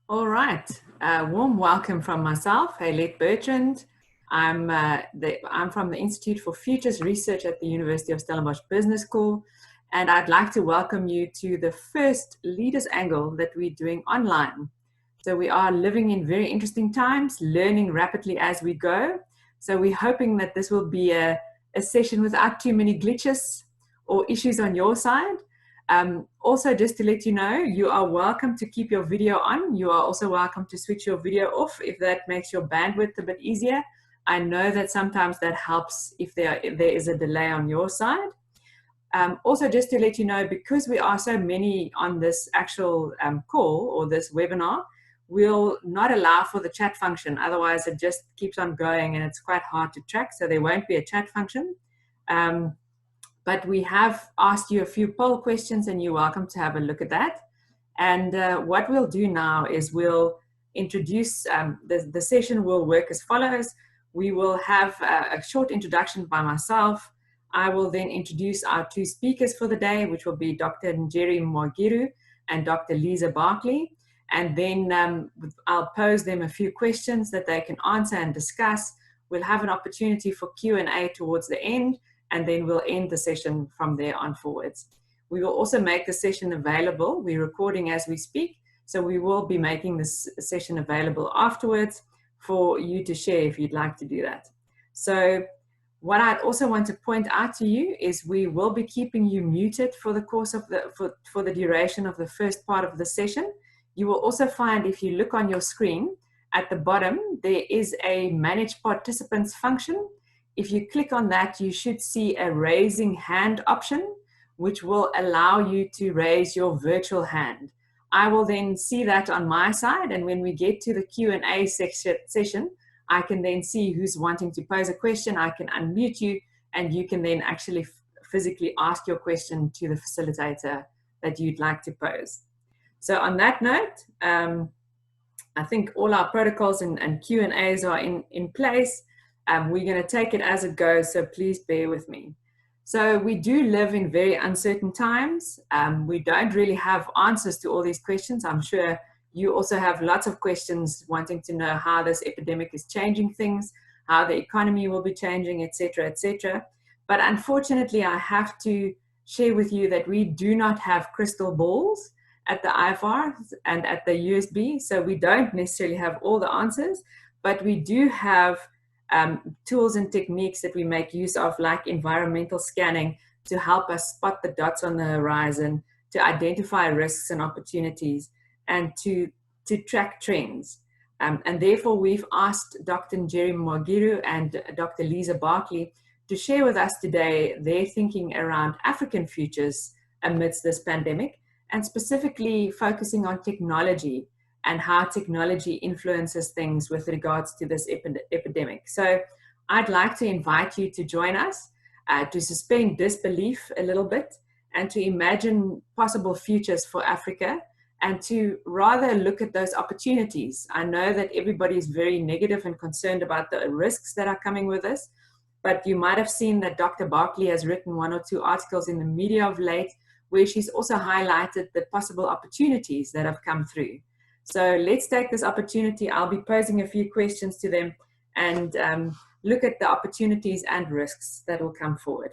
All right. Warm welcome from myself, Haylette Bertrand. I'm from the Institute for Futurist Research at the University of Stellenbosch Business School, and I'd like to welcome you to the first Leaders Angle that we're doing online. So we are living in very interesting times, learning rapidly as we go. So we're hoping that this will be a session without too many glitches or issues on your side. Also, just to let you know, you are welcome to keep your video on. You are also welcome to switch your video off if that makes your bandwidth a bit easier. I know that sometimes that helps if there is a delay on your side. Also, just to let you know, because we are so many on this actual call or this webinar, we'll not allow for the chat function. Otherwise, it just keeps on going and it's quite hard to track. So there won't be a chat function. But we have asked you a few poll questions and you're welcome to have a look at that. And what we'll do now is we'll introduce, the session will work as follows. We will have a short introduction by myself. I will then introduce our two speakers for the day, which will be Dr. Njeri Mwagiru and Dr. Lize Barclay. And then I'll pose them a few questions that they can answer and discuss. We'll have an opportunity for Q&A towards the end, and then we'll end the session from there on forwards. We will also make the session available. We're recording as we speak, so we will be making this session available afterwards for you to share if you'd like to do that. So what I'd also want to point out to you is we will be keeping you muted for the course of for the duration of the first part of the session. You will also find, if you look on your screen at the bottom, there is a Manage Participants function. If you click on that, you should see a raising hand option, which will allow you to raise your virtual hand. I will then see that on my side, and when we get to the Q&A session, I can then see who's wanting to pose a question. I can unmute you, and you can then actually physically ask your question to the facilitator that you'd like to pose. So on that note, I think all our protocols and Q&As are in place. We're going to take it as it goes, so please bear with me. So we do live in very uncertain times. We don't really have answers to all these questions. I'm sure you also have lots of questions wanting to know how this epidemic is changing things, how the economy will be changing, etc., etc. But unfortunately, I have to share with you that we do not have crystal balls at the IFR and at the USB, so we don't necessarily have all the answers, but we do have tools and techniques that we make use of, like environmental scanning, to help us spot the dots on the horizon, to identify risks and opportunities, and to track trends. And therefore, we've asked Dr. Njeri Mwagiru and Dr. Lize Barclay to share with us today their thinking around African futures amidst this pandemic, and specifically focusing on technology and how technology influences things with regards to this epidemic. So I'd like to invite you to join us, to suspend disbelief a little bit, and to imagine possible futures for Africa, and to rather look at those opportunities. I know that everybody is very negative and concerned about the risks that are coming with this, but you might have seen that Dr. Barclay has written one or two articles in the media of late, where she's also highlighted the possible opportunities that have come through. So let's take this opportunity. I'll be posing a few questions to them and look at the opportunities and risks that will come forward.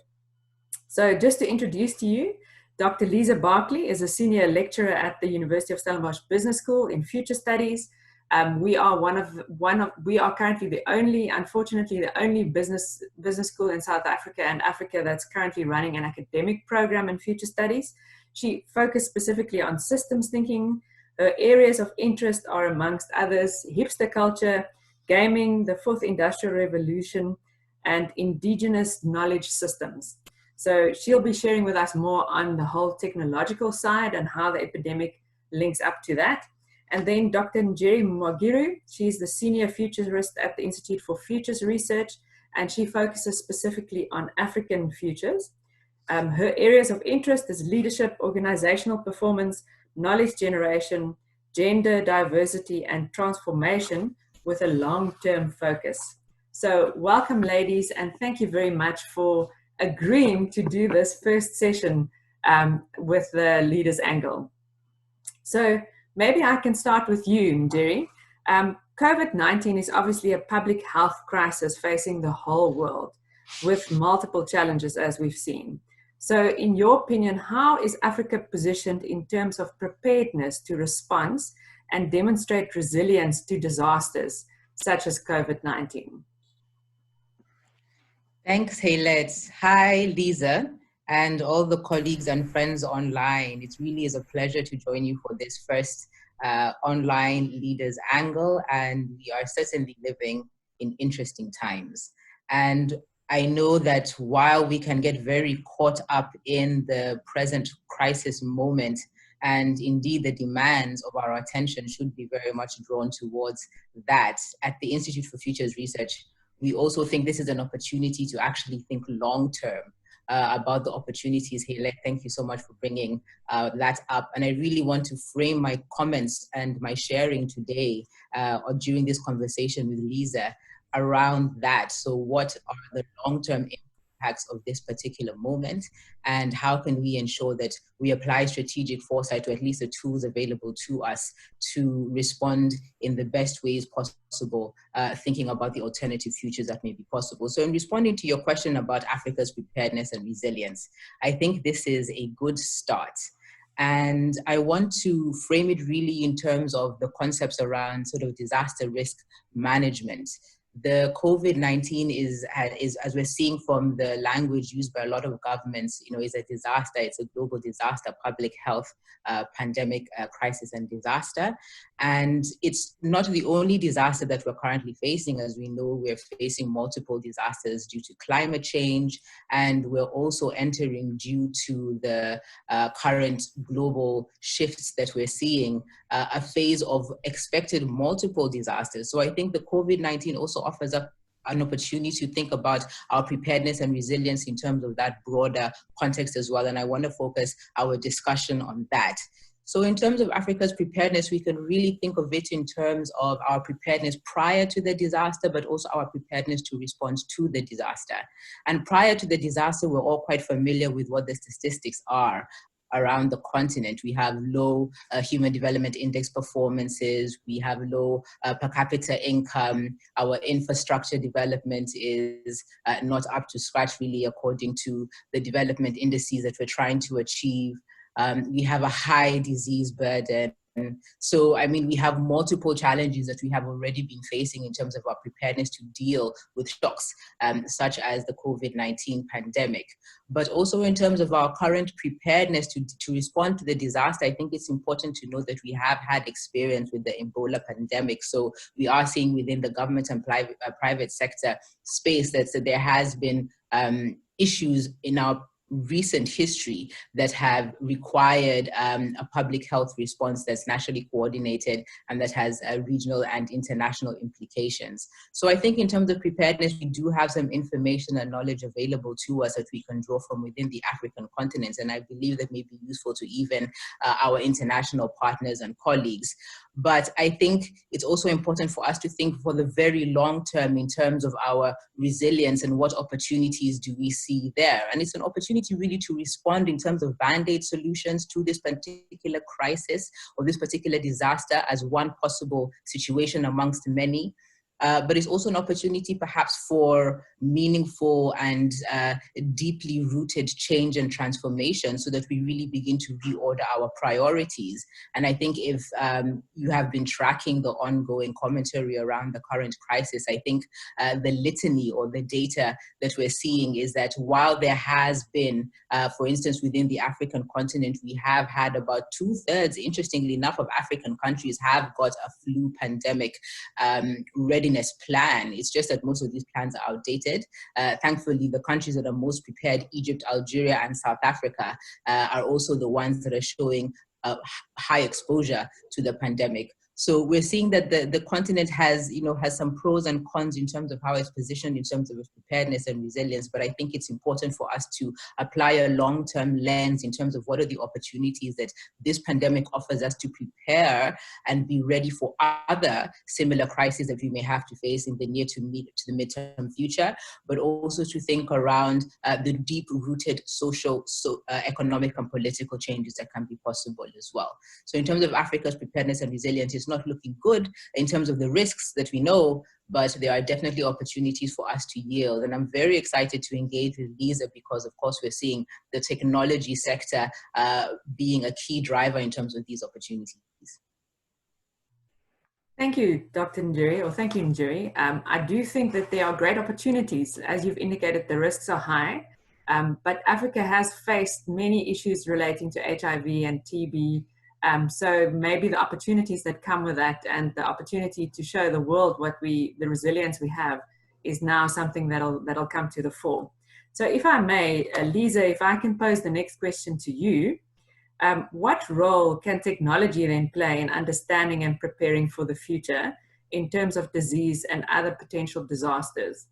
So just to introduce to you, Dr. Lize Barclay is a senior lecturer at the University of Stellenbosch Business School in Future Studies. We are currently unfortunately the only business school in South Africa and Africa that's currently running an academic program in Future Studies. She focused specifically on systems thinking. Her areas of interest are, amongst others, hipster culture, gaming, the fourth industrial revolution, and indigenous knowledge systems. So she'll be sharing with us more on the whole technological side and how the epidemic links up to that. And then Dr. Njeri Mwagiru, she's the senior futurist at the Institute for Futurist Research, and she focuses specifically on African futures. Her areas of interest is leadership, organizational performance, knowledge generation, gender diversity, and transformation with a long-term focus. So welcome, ladies, and thank you very much for agreeing to do this first session with the Leaders Angle. So maybe I can start with you, Njeri. COVID-19 is obviously a public health crisis facing the whole world with multiple challenges, as we've seen. So, in your opinion, how is Africa positioned in terms of preparedness to response and demonstrate resilience to disasters such as COVID-19? Thanks, Haylet. Hi, Lisa, and all the colleagues and friends online. It really is a pleasure to join you for this first online leaders angle, and we are certainly living in interesting times. And I know that while we can get very caught up in the present crisis moment, and indeed the demands of our attention should be very much drawn towards that, at the Institute for Futures Research, we also think this is an opportunity to actually think long-term about the opportunities. Hele, thank you so much for bringing that up. And I really want to frame my comments and my sharing today or during this conversation with Lisa around that. So what are the long-term impacts of this particular moment, and how can we ensure that we apply strategic foresight to at least the tools available to us to respond in the best ways possible, thinking about the alternative futures that may be possible. So in responding to your question about Africa's preparedness and resilience, I think this is a good start. And I want to frame it really in terms of the concepts around sort of disaster risk management. The COVID-19 is, as we're seeing from the language used by a lot of governments, is a disaster. It's a global disaster, public health, pandemic, crisis and disaster. And it's not the only disaster that we're currently facing. As we know, we're facing multiple disasters due to climate change, and we're also entering, due to the current global shifts that we're seeing, a phase of expected multiple disasters. So I think the COVID-19 also offers up an opportunity to think about our preparedness and resilience in terms of that broader context as well. And I want to focus our discussion on that. So in terms of Africa's preparedness, we can really think of it in terms of our preparedness prior to the disaster, but also our preparedness to respond to the disaster. And prior to the disaster, we're all quite familiar with what the statistics are around the continent. We have low Human Development Index performances, we have low per capita income, our infrastructure development is not up to scratch really according to the development indices that we're trying to achieve. We have a high disease burden. So, I mean, we have multiple challenges that we have already been facing in terms of our preparedness to deal with shocks, such as the COVID-19 pandemic. But also in terms of our current preparedness to respond to the disaster, I think it's important to note that we have had experience with the Ebola pandemic. So we are seeing within the government and private sector space that there has been issues in our recent history that have required a public health response that's nationally coordinated and that has regional and international implications. So I think in terms of preparedness, we do have some information and knowledge available to us that we can draw from within the African continent, and I believe that may be useful to even our international partners and colleagues. But I think it's also important for us to think for the very long term in terms of our resilience and what opportunities do we see there. And it's an opportunity really to respond in terms of band-aid solutions to this particular crisis or this particular disaster as one possible situation amongst many. But it's also an opportunity perhaps for meaningful and deeply rooted change and transformation so that we really begin to reorder our priorities. And I think if you have been tracking the ongoing commentary around the current crisis, I think the litany or the data that we're seeing is that while there has been, for instance, within the African continent, we have had about 2/3, interestingly enough, of African countries have got a flu pandemic readiness plan. It's just that most of these plans are outdated. Thankfully, the countries that are most prepared, Egypt, Algeria, and South Africa, are also the ones that are showing high exposure to the pandemic. So we're seeing that the continent has, has some pros and cons in terms of how it's positioned in terms of preparedness and resilience. But I think it's important for us to apply a long-term lens in terms of what are the opportunities that this pandemic offers us to prepare and be ready for other similar crises that we may have to face in the near to the midterm future, but also to think around the deep-rooted social, economic and political changes that can be possible as well. So in terms of Africa's preparedness and resilience, it's not looking good in terms of the risks that we know, but there are definitely opportunities for us to yield. And I'm very excited to engage with Lize because, of course, we're seeing the technology sector being a key driver in terms of these opportunities. Thank you, Dr. Njeri, or thank you, Njeri. I do think that there are great opportunities. As you've indicated, the risks are high, but Africa has faced many issues relating to HIV and TB. So maybe the opportunities that come with that and the opportunity to show the world the resilience we have is now something that'll come to the fore. So if I may, Lize, if I can pose the next question to you, what role can technology then play in understanding and preparing for the future in terms of disease and other potential disasters?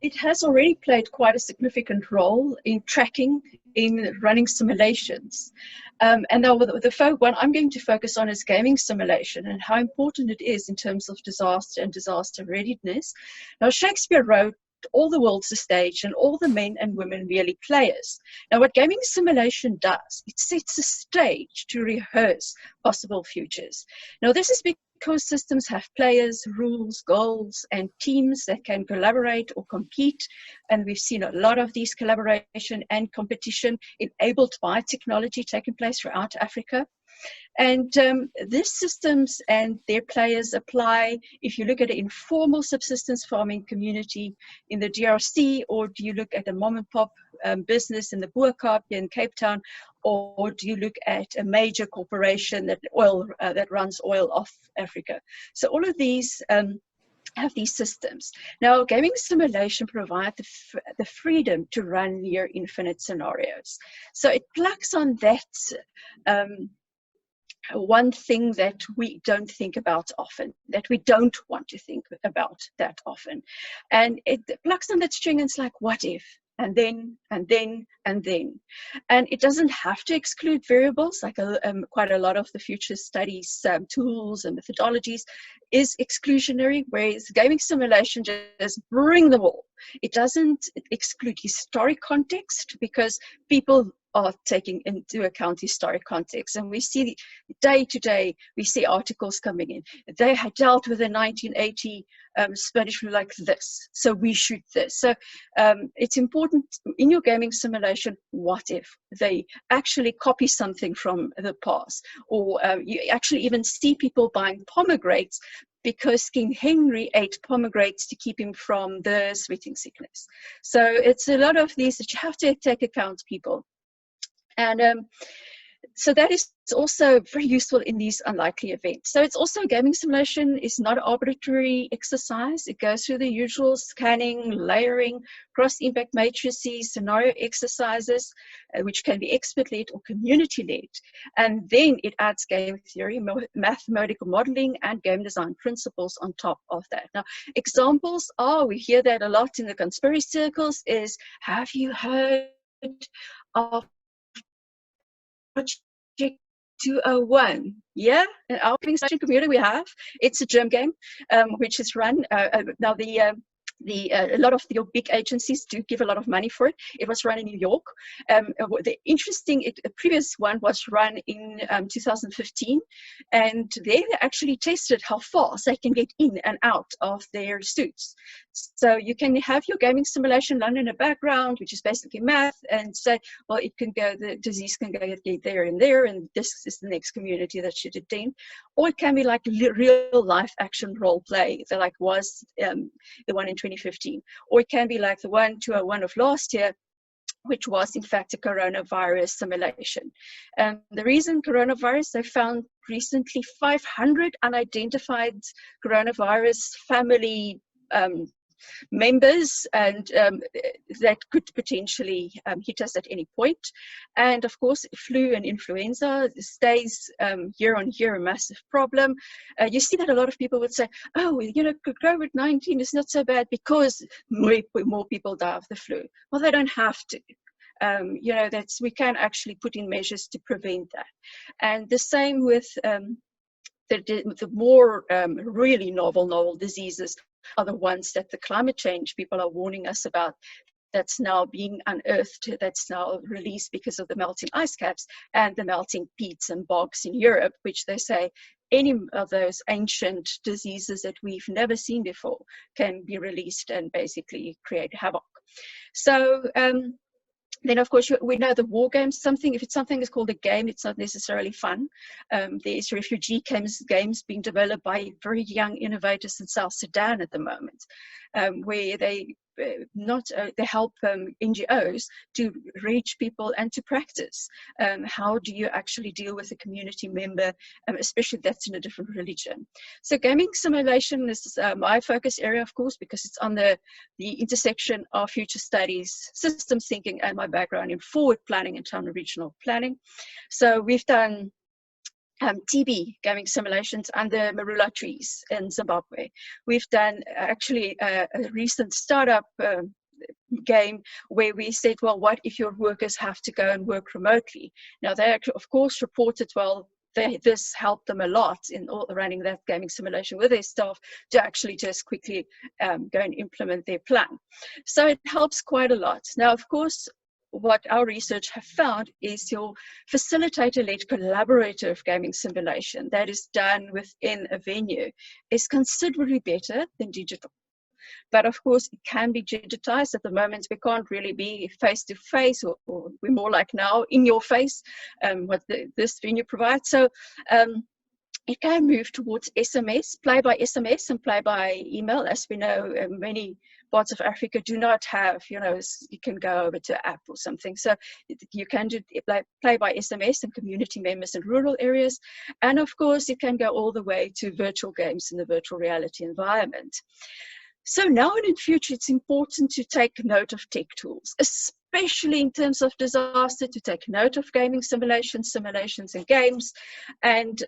It has already played quite a significant role in tracking, in running simulations. And now the one I'm going to focus on is gaming simulation and how important it is in terms of disaster and disaster readiness. Now, Shakespeare wrote, all the world's a stage and all the men and women merely players. Now, what gaming simulation does, it sets a stage to rehearse possible futures. Now, this is because systems have players, rules, goals, and teams that can collaborate or compete. And we've seen a lot of these collaboration and competition enabled by technology taking place throughout Africa. And these systems and their players apply, if you look at an informal subsistence farming community in the DRC, or do you look at a mom and pop business in the Boerkaap here in Cape Town, or do you look at a major corporation that runs oil off Africa? So all of these have these systems. Now, gaming simulation provides the freedom to run near infinite scenarios. So it plugs on that one thing that we don't think about often, that we don't want to think about that often. And it plugs on that string and it's like, what if? And then, and then, and then. And it doesn't have to exclude variables, like quite a lot of the future studies, tools and methodologies is exclusionary, whereas gaming simulation just bring them all. It doesn't exclude historic context because people are taking into account historic context. And we see day to day, we see articles coming in. They had dealt with the 1980 Spanish flu like this, so we shoot this. So it's important in your gaming simulation, what if they actually copy something from the past? Or you actually even see people buying pomegranates because King Henry ate pomegranates to keep him from the sweating sickness. So it's a lot of these that you have to take account, people. And so that is also very useful in these unlikely events. So it's also gaming simulation is not an arbitrary exercise. It goes through the usual scanning, layering, cross-impact matrices, scenario exercises, which can be expert-led or community-led. And then it adds game theory, mathematical modeling, and game design principles on top of that. Now, examples are, we hear that a lot in the conspiracy circles, is, have you heard of Project 201? Yeah, in our gaming station community we have. It's a germ game, which is run now. A lot of the big agencies do give a lot of money for it. It was run in New York. The previous one was run in 2015, and they actually tested how fast they can get in and out of their suits. So you can have your gaming simulation run in the background, which is basically math, and say, well, it can go, the disease can go there and there, and this is the next community that should attend. Or it can be like real life action role play, like was the one in 2015. Or it can be like the 201 of last year, which was in fact a coronavirus simulation. The reason coronavirus, they found recently 500 unidentified coronavirus family members, and that could potentially hit us at any point. And of course, flu and influenza stays year on year a massive problem. You see that a lot of people would say, oh, you know, COVID-19 is not so bad because more people die of the flu. Well, they don't have to. You know, we can actually put in measures to prevent that. And the same with the more really novel diseases are the ones that the climate change people are warning us about, that's now being unearthed, that's now released because of the melting ice caps and the melting peats and bogs in Europe, which they say any of those ancient diseases that we've never seen before can be released and basically create havoc. So then, of course, we know the war games, if it's something is called a game, it's not necessarily fun. There's refugee games being developed by very young innovators in South Sudan at the moment, where they help NGOs to reach people and to practice. How do you actually deal with a community member, especially if that's in a different religion? So gaming simulation is my focus area, of course, because it's on the intersection of future studies, systems thinking, and my background in forward planning and town and regional planning. So we've done TB gaming simulations under marula trees in Zimbabwe. We've done actually a recent startup game where we said, well, what if your workers have to go and work remotely? Now, they of course reported, well, this helped them a lot in running that gaming simulation with their staff to actually just quickly go and implement their plan. So it helps quite a lot. Now, of course, what our research have found is your facilitator-led collaborative gaming simulation that is done within a venue is considerably better than digital. But of course, it can be digitized. At the moment, we can't really be face-to-face, or we're more like now in your face, what this venue provides. So it can move towards SMS, play by SMS and play by email. As we know, many parts of Africa do not have, you know, you can go over to an app or something. So you can do play by SMS and community members in rural areas. And of course, it can go all the way to virtual games in the virtual reality environment. So now and in future, it's important to take note of tech tools, especially in terms of disaster, to take note of gaming simulations and games, and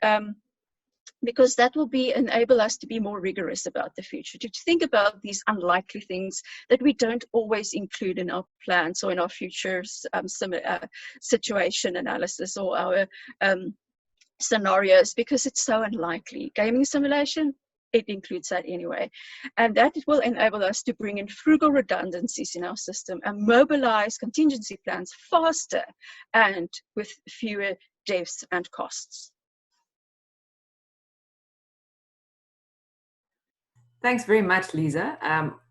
because that will enable us to be more rigorous about the future, to think about these unlikely things that we don't always include in our plans or in our future situation analysis or our scenarios, because it's so unlikely. Gaming simulation, it includes that anyway. And that will enable us to bring in frugal redundancies in our system and mobilize contingency plans faster and with fewer deaths and costs. Thanks very much, Lisa.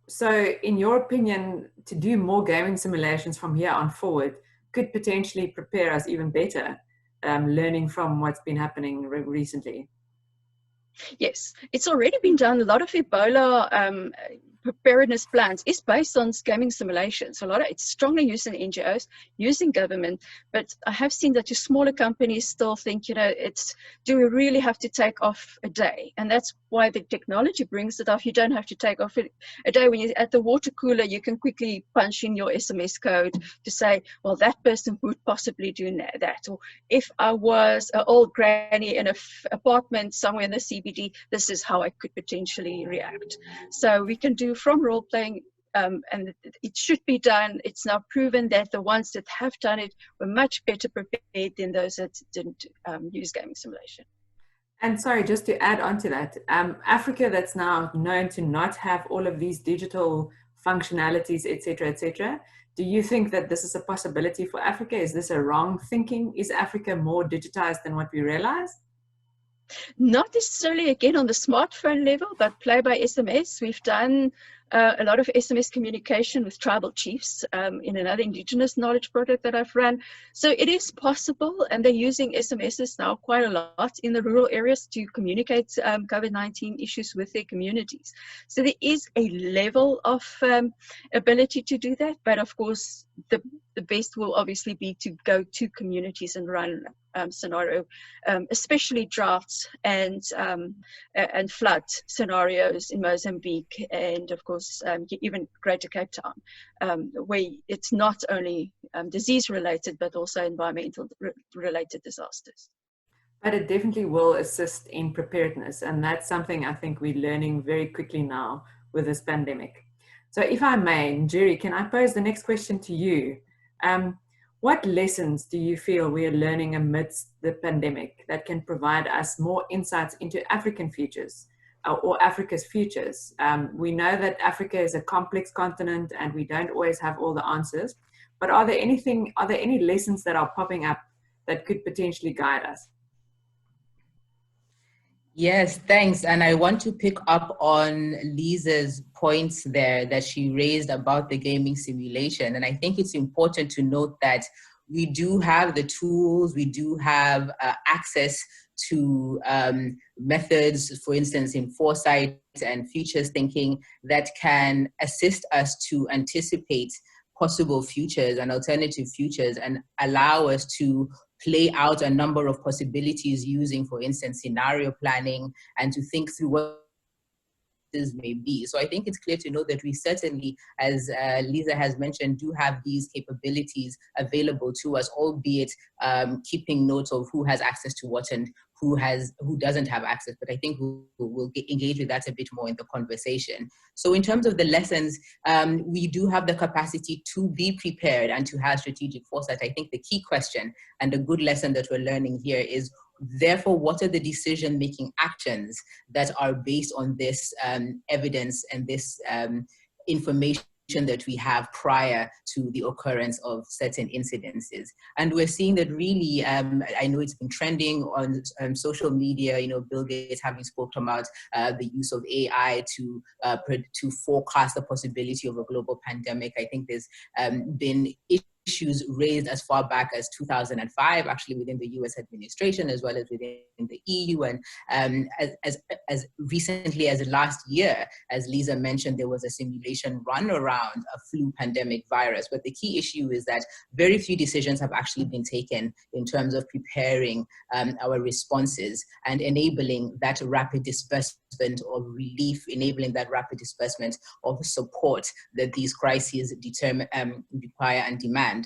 So in your opinion, to do more gaming simulations from here on forward could potentially prepare us even better, learning from what's been happening recently? Yes, it's already been done. A lot of Ebola preparedness plans is based on gaming simulations. It's strongly used in NGOs, used in government, but I have seen that your smaller companies still think, you know, do we really have to take off a day? And that's why the technology brings it off. You don't have to take off a day. When you're at the water cooler, you can quickly punch in your SMS code to say, well, that person would possibly do that. Or if I was an old granny in an apartment somewhere in the CBD, this is how I could potentially react. So we can do from role-playing, and it should be done. It's now proven that the ones that have done it were much better prepared than those that didn't use gaming simulation. And sorry, just to add on to that, Africa, that's now known to not have all of these digital functionalities, etc., do you think that this is a possibility for Africa? Is this a wrong thinking? Is Africa more digitized than what we realize? Not necessarily, again, on the smartphone level, but play by SMS. We've done a lot of SMS communication with tribal chiefs in another indigenous knowledge project that I've run. So it is possible, and they're using SMSs now quite a lot in the rural areas to communicate COVID-19 issues with their communities. So there is a level of ability to do that, but of course, the best will obviously be to go to communities and run scenario, especially droughts and flood scenarios in Mozambique, and of course even Greater Cape Town, where it's not only disease related but also environmental related disasters. But it definitely will assist in preparedness, and that's something I think we're learning very quickly now with this pandemic. So if I may, Njeri, can I pose the next question to you? What lessons do you feel we are learning amidst the pandemic that can provide us more insights into African futures or Africa's futures? We know that Africa is a complex continent and we don't always have all the answers, but are there any lessons that are popping up that could potentially guide us? Yes, thanks. And I want to pick up on Lize's points there that she raised about the gaming simulation. And I think it's important to note that we do have the tools, we do have access to methods, for instance, in foresight and futures thinking that can assist us to anticipate possible futures and alternative futures and allow us to play out a number of possibilities using, for instance, scenario planning and to think through what this may be. So I think it's clear to know that we certainly, as Lize has mentioned, do have these capabilities available to us, albeit keeping note of who has access to what and who doesn't have access. But I think we'll engage with that a bit more in the conversation. So in terms of the lessons, we do have the capacity to be prepared and to have strategic foresight. I think the key question and a good lesson that we're learning here is, therefore, what are the decision-making actions that are based on this evidence and this information that we have prior to the occurrence of certain incidences? And we're seeing that really, I know it's been trending on social media, Bill Gates having spoken about the use of AI to forecast the possibility of a global pandemic. I think there's been issues raised as far back as 2005, actually within the US administration, as well as within the EU. And as recently as last year, as Lize mentioned, there was a simulation run around a flu pandemic virus. But the key issue is that very few decisions have actually been taken in terms of preparing our responses and enabling that rapid disbursement of relief, enabling that rapid disbursement of support that these crises require and demand.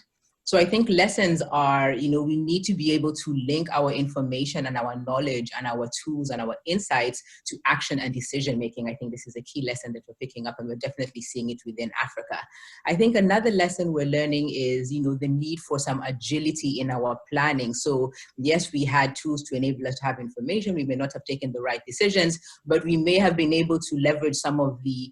So I think lessons are, we need to be able to link our information and our knowledge and our tools and our insights to action and decision making. I think this is a key lesson that we're picking up, and we're definitely seeing it within Africa. I think another lesson we're learning is, the need for some agility in our planning. So yes, we had tools to enable us to have information. We may not have taken the right decisions, but we may have been able to leverage some of the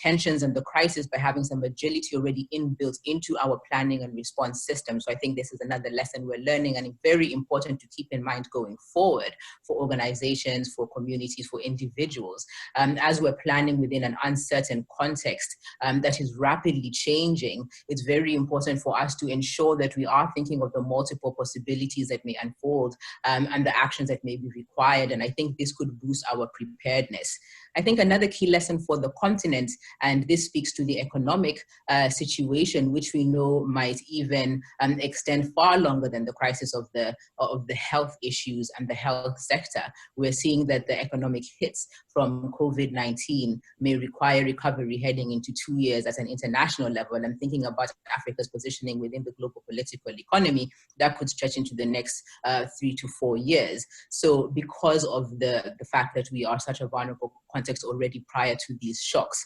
tensions and the crisis by having some agility already inbuilt into our planning and response system. So I think this is another lesson we're learning, and very important to keep in mind going forward for organizations, for communities, for individuals, as we're planning within an uncertain context that is rapidly changing. It's very important for us to ensure that we are thinking of the multiple possibilities that may unfold and the actions that may be required. And I think this could boost our preparedness. I think another key lesson for the continent, and this speaks to the economic situation, which we know might even extend far longer than the crisis of the health issues and the health sector. We're seeing that the economic hits from COVID-19 may require recovery heading into 2 years at an international level. And I'm thinking about Africa's positioning within the global political economy that could stretch into the next 3 to 4 years. So because of the fact that we are such a vulnerable context already prior to these shocks,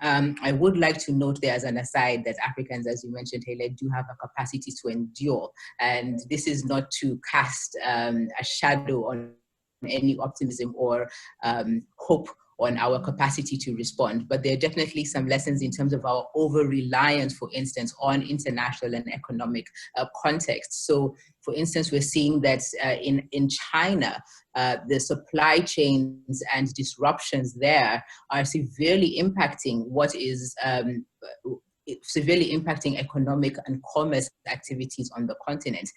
I would like to note there as an aside that Africans, as you mentioned, Taylor, do have a capacity to endure. And this is not to cast a shadow on any optimism or hope on our capacity to respond. But there are definitely some lessons in terms of our over-reliance, for instance, on international and economic context. So, for instance, we're seeing that in China, the supply chains and disruptions there are severely impacting what is severely impacting economic and commerce activities on the continent.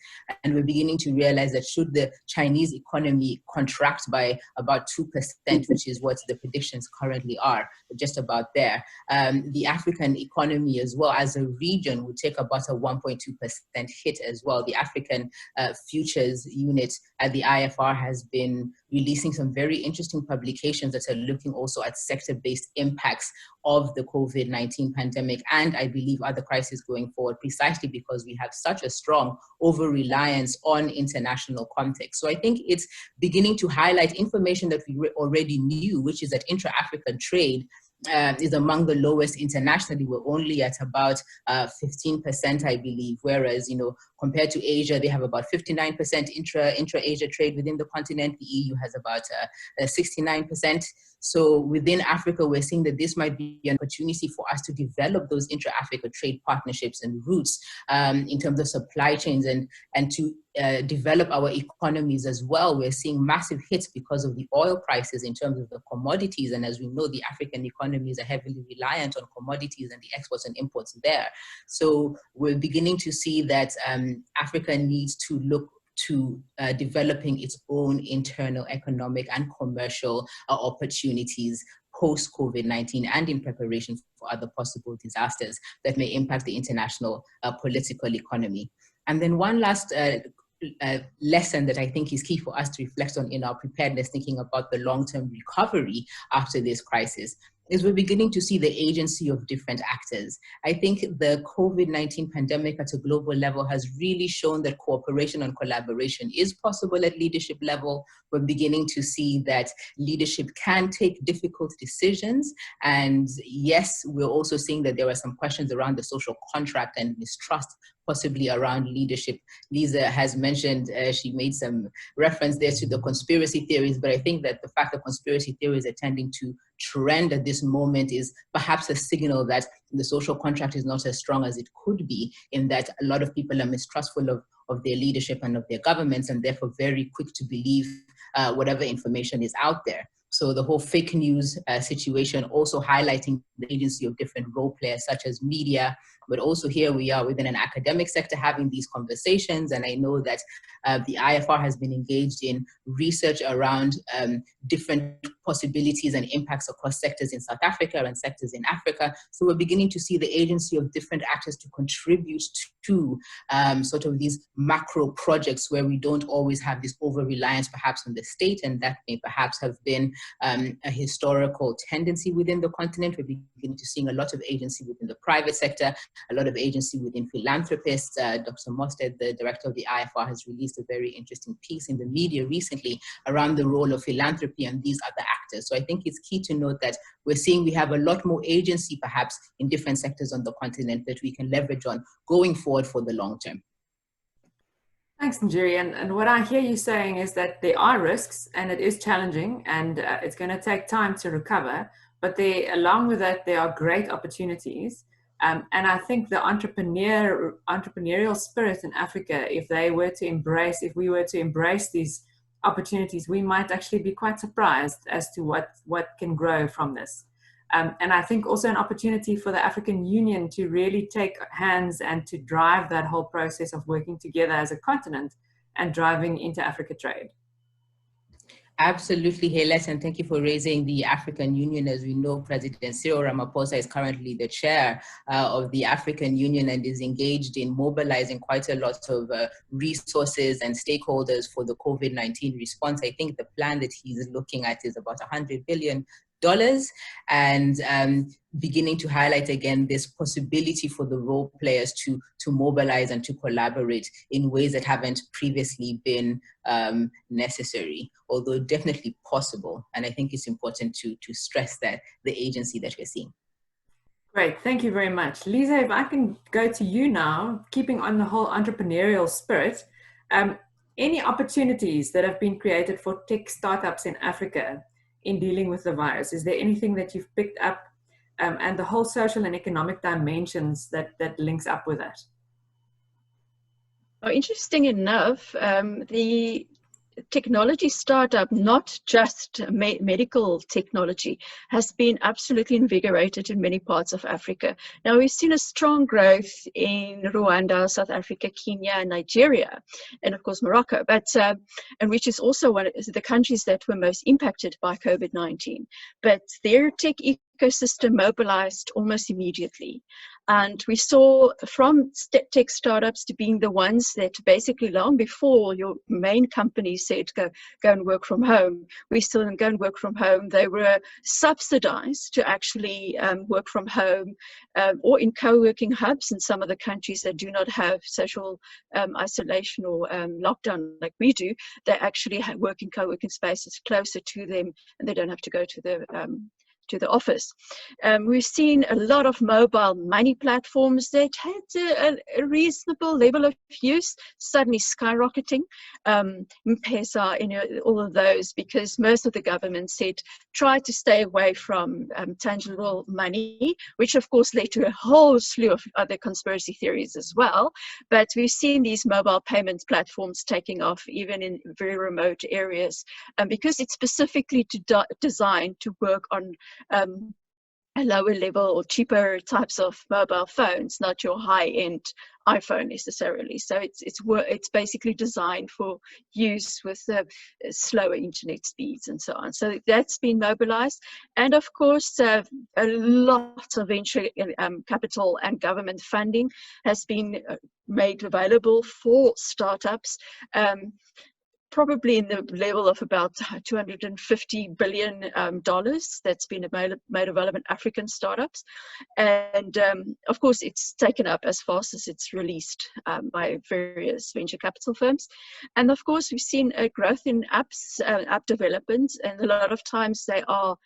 And we're beginning to realize that should the Chinese economy contract by about 2%, which is what the predictions currently are, just about there, the African economy as well as a region would take about a 1.2% hit as well. The African Futures Unit at the IFR has been releasing some very interesting publications that are looking also at sector-based impacts of the COVID-19 pandemic, and I believe other crises going forward, precisely because we have such a strong over-reliance on international context. So I think it's beginning to highlight information that we already knew, which is that intra-African trade is among the lowest internationally. We're only at about 15%, I believe, whereas, compared to Asia, they have about 59% intra-Asia trade within the continent. The EU has about 69%. So within Africa, we're seeing that this might be an opportunity for us to develop those intra-Africa trade partnerships and routes in terms of supply chains and to develop our economies as well. We're seeing massive hits because of the oil prices in terms of the commodities. And as we know, the African economies are heavily reliant on commodities and the exports and imports there. So we're beginning to see that Africa needs to look to developing its own internal economic and commercial opportunities post-COVID-19 and in preparation for other possible disasters that may impact the international political economy. And then one last lesson that I think is key for us to reflect on in our preparedness, thinking about the long-term recovery after this crisis, is we're beginning to see the agency of different actors. I think the COVID-19 pandemic at a global level has really shown that cooperation and collaboration is possible at leadership level. We're beginning to see that leadership can take difficult decisions. And yes, we're also seeing that there are some questions around the social contract and mistrust possibly around leadership. Lisa has mentioned, she made some reference there to the conspiracy theories, but I think that the fact that conspiracy theories are tending to trend at this moment is perhaps a signal that the social contract is not as strong as it could be, in that a lot of people are mistrustful of their leadership and of their governments, and therefore very quick to believe whatever information is out there. So the whole fake news situation also highlighting the agency of different role players such as media, but also here we are within an academic sector having these conversations. And I know that the IFR has been engaged in research around different possibilities and impacts across sectors in South Africa and sectors in Africa. So we're beginning to see the agency of different actors to contribute to sort of these macro projects where we don't always have this over-reliance perhaps on the state, and that may perhaps have been a historical tendency within the continent. We're beginning to seeing a lot of agency within the private sector, a lot of agency within philanthropists. Dr. Mosted, the director of the IFR, has released a very interesting piece in the media recently around the role of philanthropy and these other actors. So I think it's key to note that we're seeing we have a lot more agency perhaps in different sectors on the continent that we can leverage on going forward for the long term. Thanks, Njeri. And what I hear you saying is that there are risks and it is challenging and it's going to take time to recover. But along with that, there are great opportunities. And I think the entrepreneurial spirit in Africa, if we were to embrace these opportunities, we might actually be quite surprised as to what can grow from this. And I think also an opportunity for the African Union to really take hands and to drive that whole process of working together as a continent and driving inter-Africa trade. Absolutely, Haylet, and thank you for raising the African Union. As we know, President Cyril Ramaphosa is currently the chair of the African Union and is engaged in mobilizing quite a lot of resources and stakeholders for the COVID-19 response. I think the plan that he's looking at is about $100 billion, and beginning to highlight again this possibility for the role players to mobilize and to collaborate in ways that haven't previously been necessary, although definitely possible. And I think it's important to stress that the agency that we're seeing. Great, thank you very much. Lise, if I can go to you now, keeping on the whole entrepreneurial spirit, any opportunities that have been created for tech startups in Africa in dealing with the virus? Is there anything that you've picked up and the whole social and economic dimensions that links up with that? Well, interesting enough, the technology startup, not just medical technology, has been absolutely invigorated in many parts of Africa. Now, we've seen a strong growth in Rwanda, South Africa, Kenya, and Nigeria, and of course Morocco, but and which is also one of the countries that were most impacted by COVID-19. But their tech ecosystem mobilized almost immediately. And we saw from tech startups to being the ones that basically long before your main company said go and work from home, we still didn't go and work from home. They were subsidized to actually work from home or in co-working hubs in some of the countries that do not have social isolation or lockdown like we do. They actually work in co-working spaces closer to them, and they don't have to go to the office. We've seen a lot of mobile money platforms that had a reasonable level of use suddenly skyrocketing. M-Pesa, all of those, because most of the government said try to stay away from tangible money, which of course led to a whole slew of other conspiracy theories as well. But we've seen these mobile payments platforms taking off even in very remote areas, because it's specifically designed to work on a lower level or cheaper types of mobile phones, not your high-end iPhone necessarily. So it's basically designed for use with slower internet speeds and so on. So that's been mobilized, and of course a lot of venture capital and government funding has been made available for startups. Probably in the level of about $250 billion that's been made available in African startups. And of course, it's taken up as fast as it's released by various venture capital firms. And of course, we've seen a growth in apps, app development, and a lot of times they are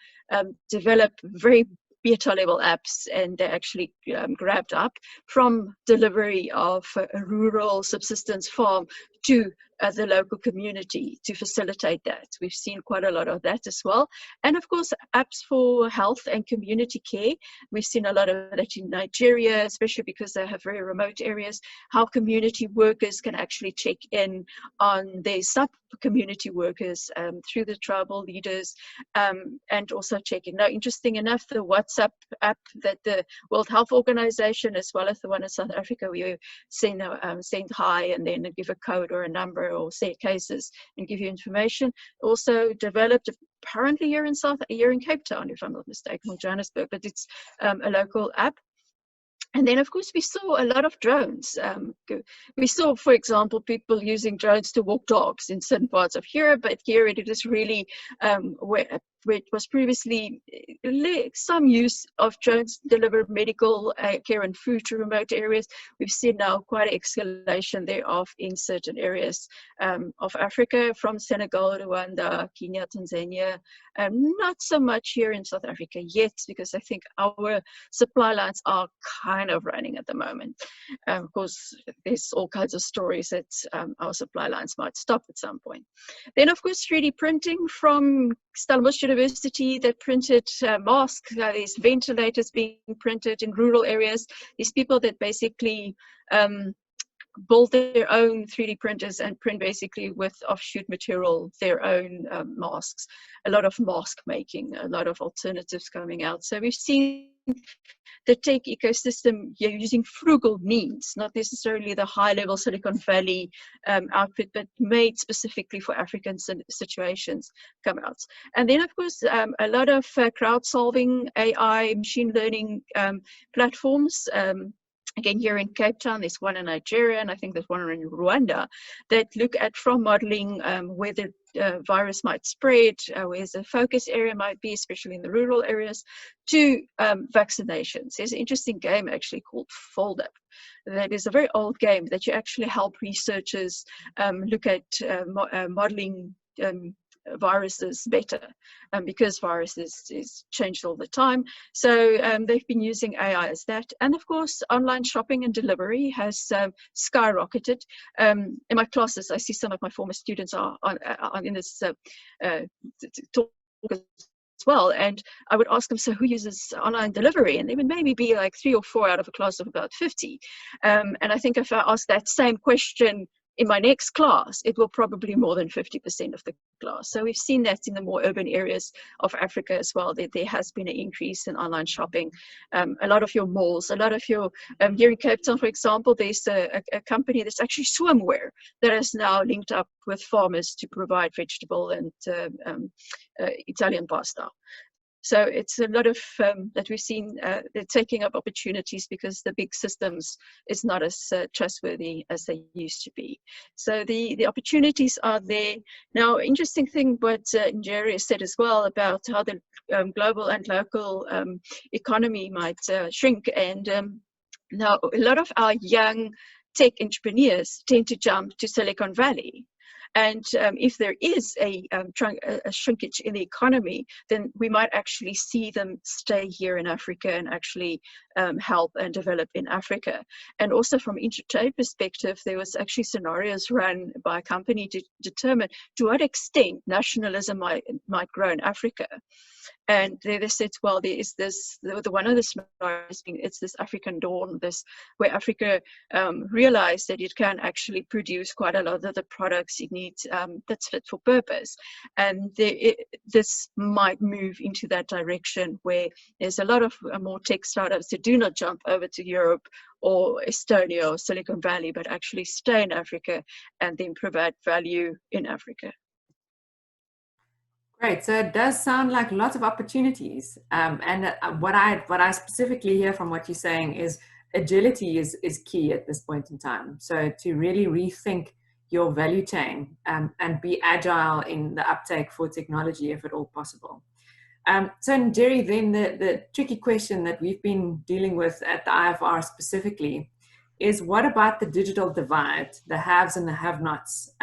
developed very beta level apps, and they're actually grabbed up from delivery of a rural subsistence farm to the local community to facilitate that. We've seen quite a lot of that as well. And of course, apps for health and community care. We've seen a lot of that in Nigeria, especially because they have very remote areas, how community workers can actually check in on their sub-community workers through the tribal leaders, and also check in. Now, interesting enough, the WhatsApp app that the World Health Organization, as well as the one in South Africa, we send hi and then give a code or a number or say cases and give you information. Also developed apparently here in Cape Town, if I'm not mistaken, or Johannesburg, but it's a local app. And then, of course, we saw a lot of drones. We saw, for example, people using drones to walk dogs in certain parts of Europe, but here it is really where it was previously some use of drones to deliver medical care and food to remote areas. We've seen now quite an escalation thereof in certain areas of Africa, from Senegal, Rwanda, Kenya, Tanzania. Not so much here in South Africa yet, because I think our supply lines are kind of running at the moment. Of course, there's all kinds of stories that our supply lines might stop at some point. Then, of course, 3D printing from Stellenbosch University that printed masks. There's ventilators being printed in rural areas. These people that basically build their own 3D printers and print basically with offshoot material their own masks. A lot of mask making, a lot of alternatives coming out. So we've seen the tech ecosystem using frugal means, not necessarily the high-level Silicon Valley output, but made specifically for African situations come out. And then, of course, a lot of crowd-solving, AI, machine learning platforms. Again, here in Cape Town, there's one in Nigeria, and I think there's one in Rwanda, that look at from modeling where the virus might spread, where the focus area might be, especially in the rural areas, to vaccinations. There's an interesting game actually called Fold Up. That is a very old game that you actually help researchers look at modeling viruses better, because viruses is changed all the time. So they've been using AI as that. And of course, online shopping and delivery has skyrocketed. In my classes, I see some of my former students are in this talk as well, and I would ask them, so who uses online delivery? And they would maybe be like 3 or 4 out of a class of about 50. And I think if I asked that same question in my next class, it will probably more than 50% of the class. So we've seen that in the more urban areas of Africa as well, that there has been an increase in online shopping. A lot of your malls, a lot of your, here in Cape Town, for example, there's a company that's actually swimwear that is now linked up with farmers to provide vegetable and Italian pasta. So it's a lot of that we've seen, they're taking up opportunities because the big systems is not as trustworthy as they used to be. So the opportunities are there. Now, interesting thing what Njeri said as well about how the global and local economy might shrink. And now a lot of our young tech entrepreneurs tend to jump to Silicon Valley. And if there is a shrinkage in the economy, then we might actually see them stay here in Africa and actually help and develop in Africa. And also from intertrade perspective, there was actually scenarios run by a company to determine to what extent nationalism might grow in Africa. And they said, well, there is this, one of the scenarios, it's this African dawn, this where Africa realized that it can actually produce quite a lot of the products it needs that's fit for purpose. And this might move into that direction where there's a lot of more tech startups that do not jump over to Europe or Estonia or Silicon Valley, but actually stay in Africa and then provide value in Africa. Great. So it does sound like lots of opportunities. And what I specifically hear from what you're saying is agility is key at this point in time. So to really rethink your value chain and be agile in the uptake for technology, if at all possible. So Njeri, then the tricky question that we've been dealing with at the IFR specifically is, what about the digital divide, the haves and the have-nots?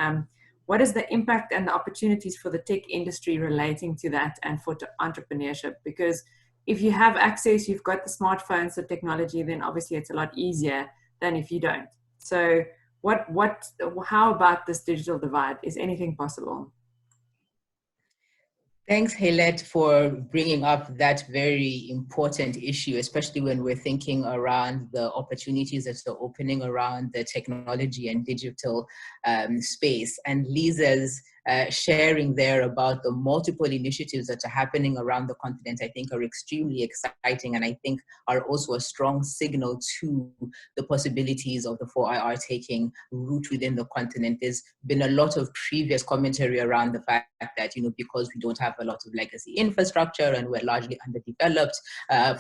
What is the impact and the opportunities for the tech industry relating to that and for entrepreneurship? Because if you have access, you've got the smartphones, the technology, then obviously it's a lot easier than if you don't. So how about this digital divide? Is anything possible? Thanks, Haylette, for bringing up that very important issue, especially when we're thinking around the opportunities that are opening around the technology and digital space. And Lize's sharing there about the multiple initiatives that are happening around the continent, I think are extremely exciting, and I think are also a strong signal to the possibilities of the 4IR taking root within the continent. There's been a lot of previous commentary around the fact that, because we don't have a lot of legacy infrastructure and we're largely underdeveloped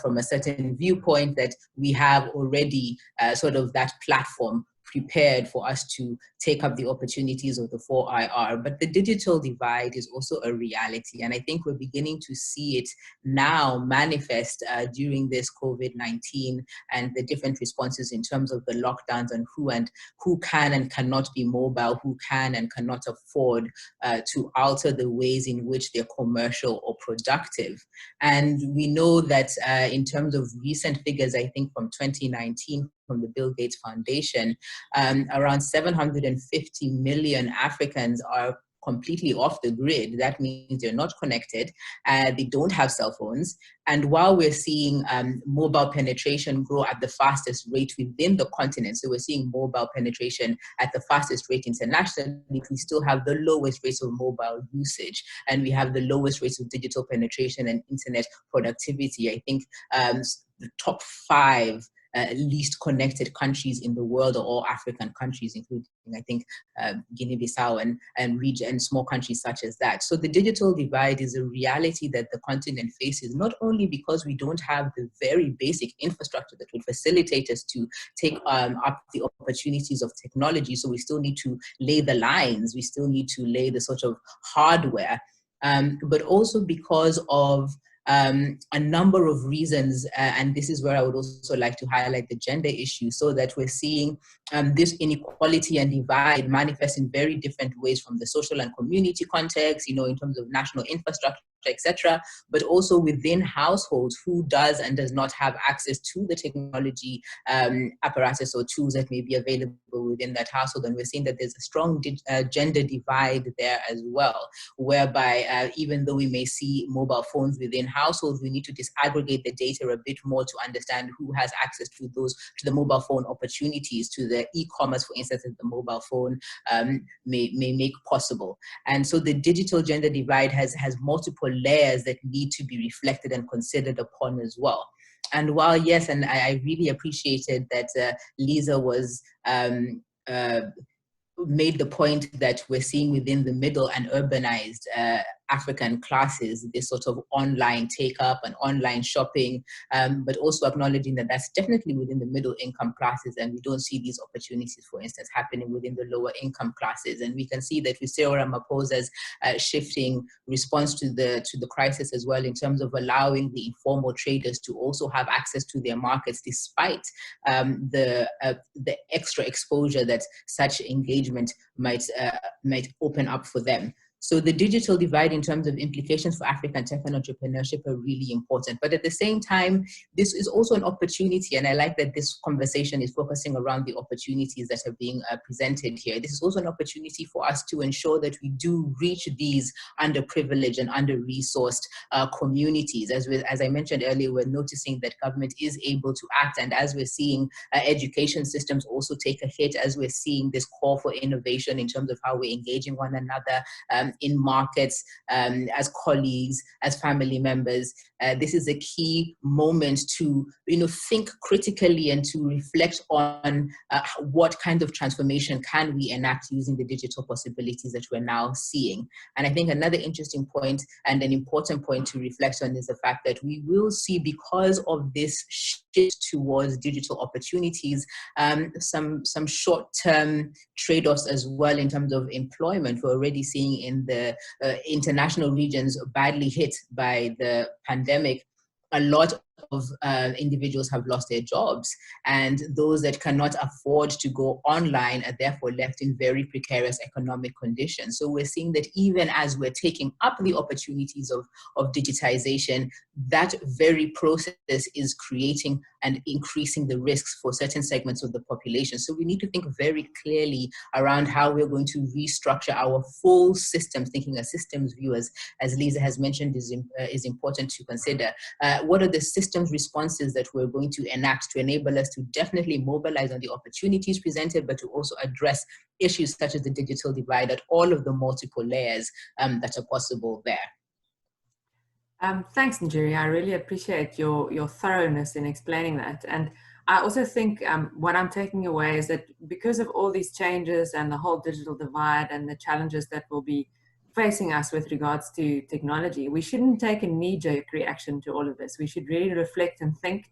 from a certain viewpoint, that we have already sort of that platform prepared for us to take up the opportunities of the 4IR. But the digital divide is also a reality. And I think we're beginning to see it now manifest during this COVID-19 and the different responses in terms of the lockdowns and who can and cannot be mobile, who can and cannot afford to alter the ways in which they're commercial or productive. And we know that in terms of recent figures, I think from 2019, from the Bill Gates Foundation, around 750 million Africans are completely off the grid. That means they're not connected, they don't have cell phones. And while we're seeing mobile penetration grow at the fastest rate within the continent, so we're seeing mobile penetration at the fastest rate internationally, we still have the lowest rates of mobile usage, and we have the lowest rates of digital penetration and internet productivity. I think the top 5 least connected countries in the world are all African countries, including, I think, Guinea-Bissau and small countries such as that. So the digital divide is a reality that the continent faces, not only because we don't have the very basic infrastructure that would facilitate us to take up the opportunities of technology. So we still need to lay the lines, we still need to lay the sort of hardware, but also because of a number of reasons, and this is where I would also like to highlight the gender issue, so that we're seeing this inequality and divide manifest in very different ways from the social and community context, in terms of national infrastructure etc., but also within households, who does and does not have access to the technology apparatus or tools that may be available within that household. And we're seeing that there's a strong gender divide there as well, whereby even though we may see mobile phones within households, we need to disaggregate the data a bit more to understand who has access to the mobile phone opportunities, to the e-commerce, for instance, that the mobile phone may make possible. And so the digital gender divide has multiple layers that need to be reflected and considered upon as well. And while, yes, and I really appreciated that Lize was made the point that we're seeing within the middle and urbanized African classes, this sort of online take-up and online shopping, but also acknowledging that that's definitely within the middle income classes, and we don't see these opportunities, for instance, happening within the lower income classes. And we can see that with Cyril Ramaphosa's shifting response to the crisis as well, in terms of allowing the informal traders to also have access to their markets, despite the extra exposure that such engagement might open up for them. So the digital divide in terms of implications for African tech and entrepreneurship are really important. But at the same time, this is also an opportunity. And I like that this conversation is focusing around the opportunities that are being presented here. This is also an opportunity for us to ensure that we do reach these underprivileged and under-resourced communities. As I mentioned earlier, we're noticing that government is able to act. And as we're seeing education systems also take a hit, as we're seeing this call for innovation in terms of how we're engaging one another, in markets, as colleagues, as family members. This is a key moment to think critically and to reflect on what kind of transformation can we enact using the digital possibilities that we're now seeing. And I think another interesting point and an important point to reflect on is the fact that we will see, because of this shift towards digital opportunities, some short-term trade-offs as well in terms of employment. We're already seeing in the international regions badly hit by the pandemic, a lot of individuals have lost their jobs, and those that cannot afford to go online are therefore left in very precarious economic conditions. So we're seeing that even as we're taking up the opportunities of digitization, that very process is creating and increasing the risks for certain segments of the population. So we need to think very clearly around how we're going to restructure our full systems. Thinking a systems view, as Lize has mentioned, is important to consider. What are the systems responses that we're going to enact to enable us to definitely mobilize on the opportunities presented, but to also address issues such as the digital divide at all of the multiple layers that are possible there. Thanks, Njeri. I really appreciate your thoroughness in explaining that. And I also think what I'm taking away is that because of all these changes and the whole digital divide and the challenges that will be facing us with regards to technology, we shouldn't take a knee-jerk reaction to all of this. We should really reflect and think,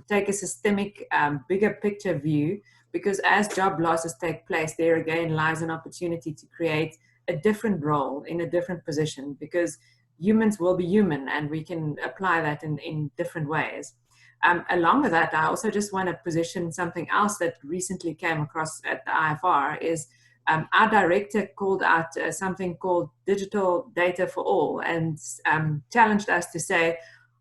take a systemic, bigger picture view, because as job losses take place, there again lies an opportunity to create a different role in a different position, because humans will be human and we can apply that in different ways. Along with that, I also just want to position something else that recently came across at the IFR is our director called out something called digital data for all, and challenged us to say,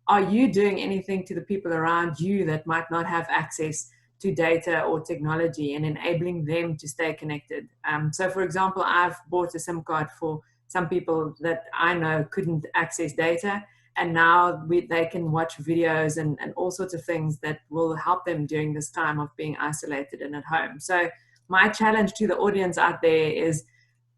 are you doing anything to the people around you that might not have access to data or technology, and enabling them to stay connected? So for example, I've bought a SIM card for some people that I know couldn't access data, and now they can watch videos and all sorts of things that will help them during this time of being isolated and at home. So my challenge to the audience out there is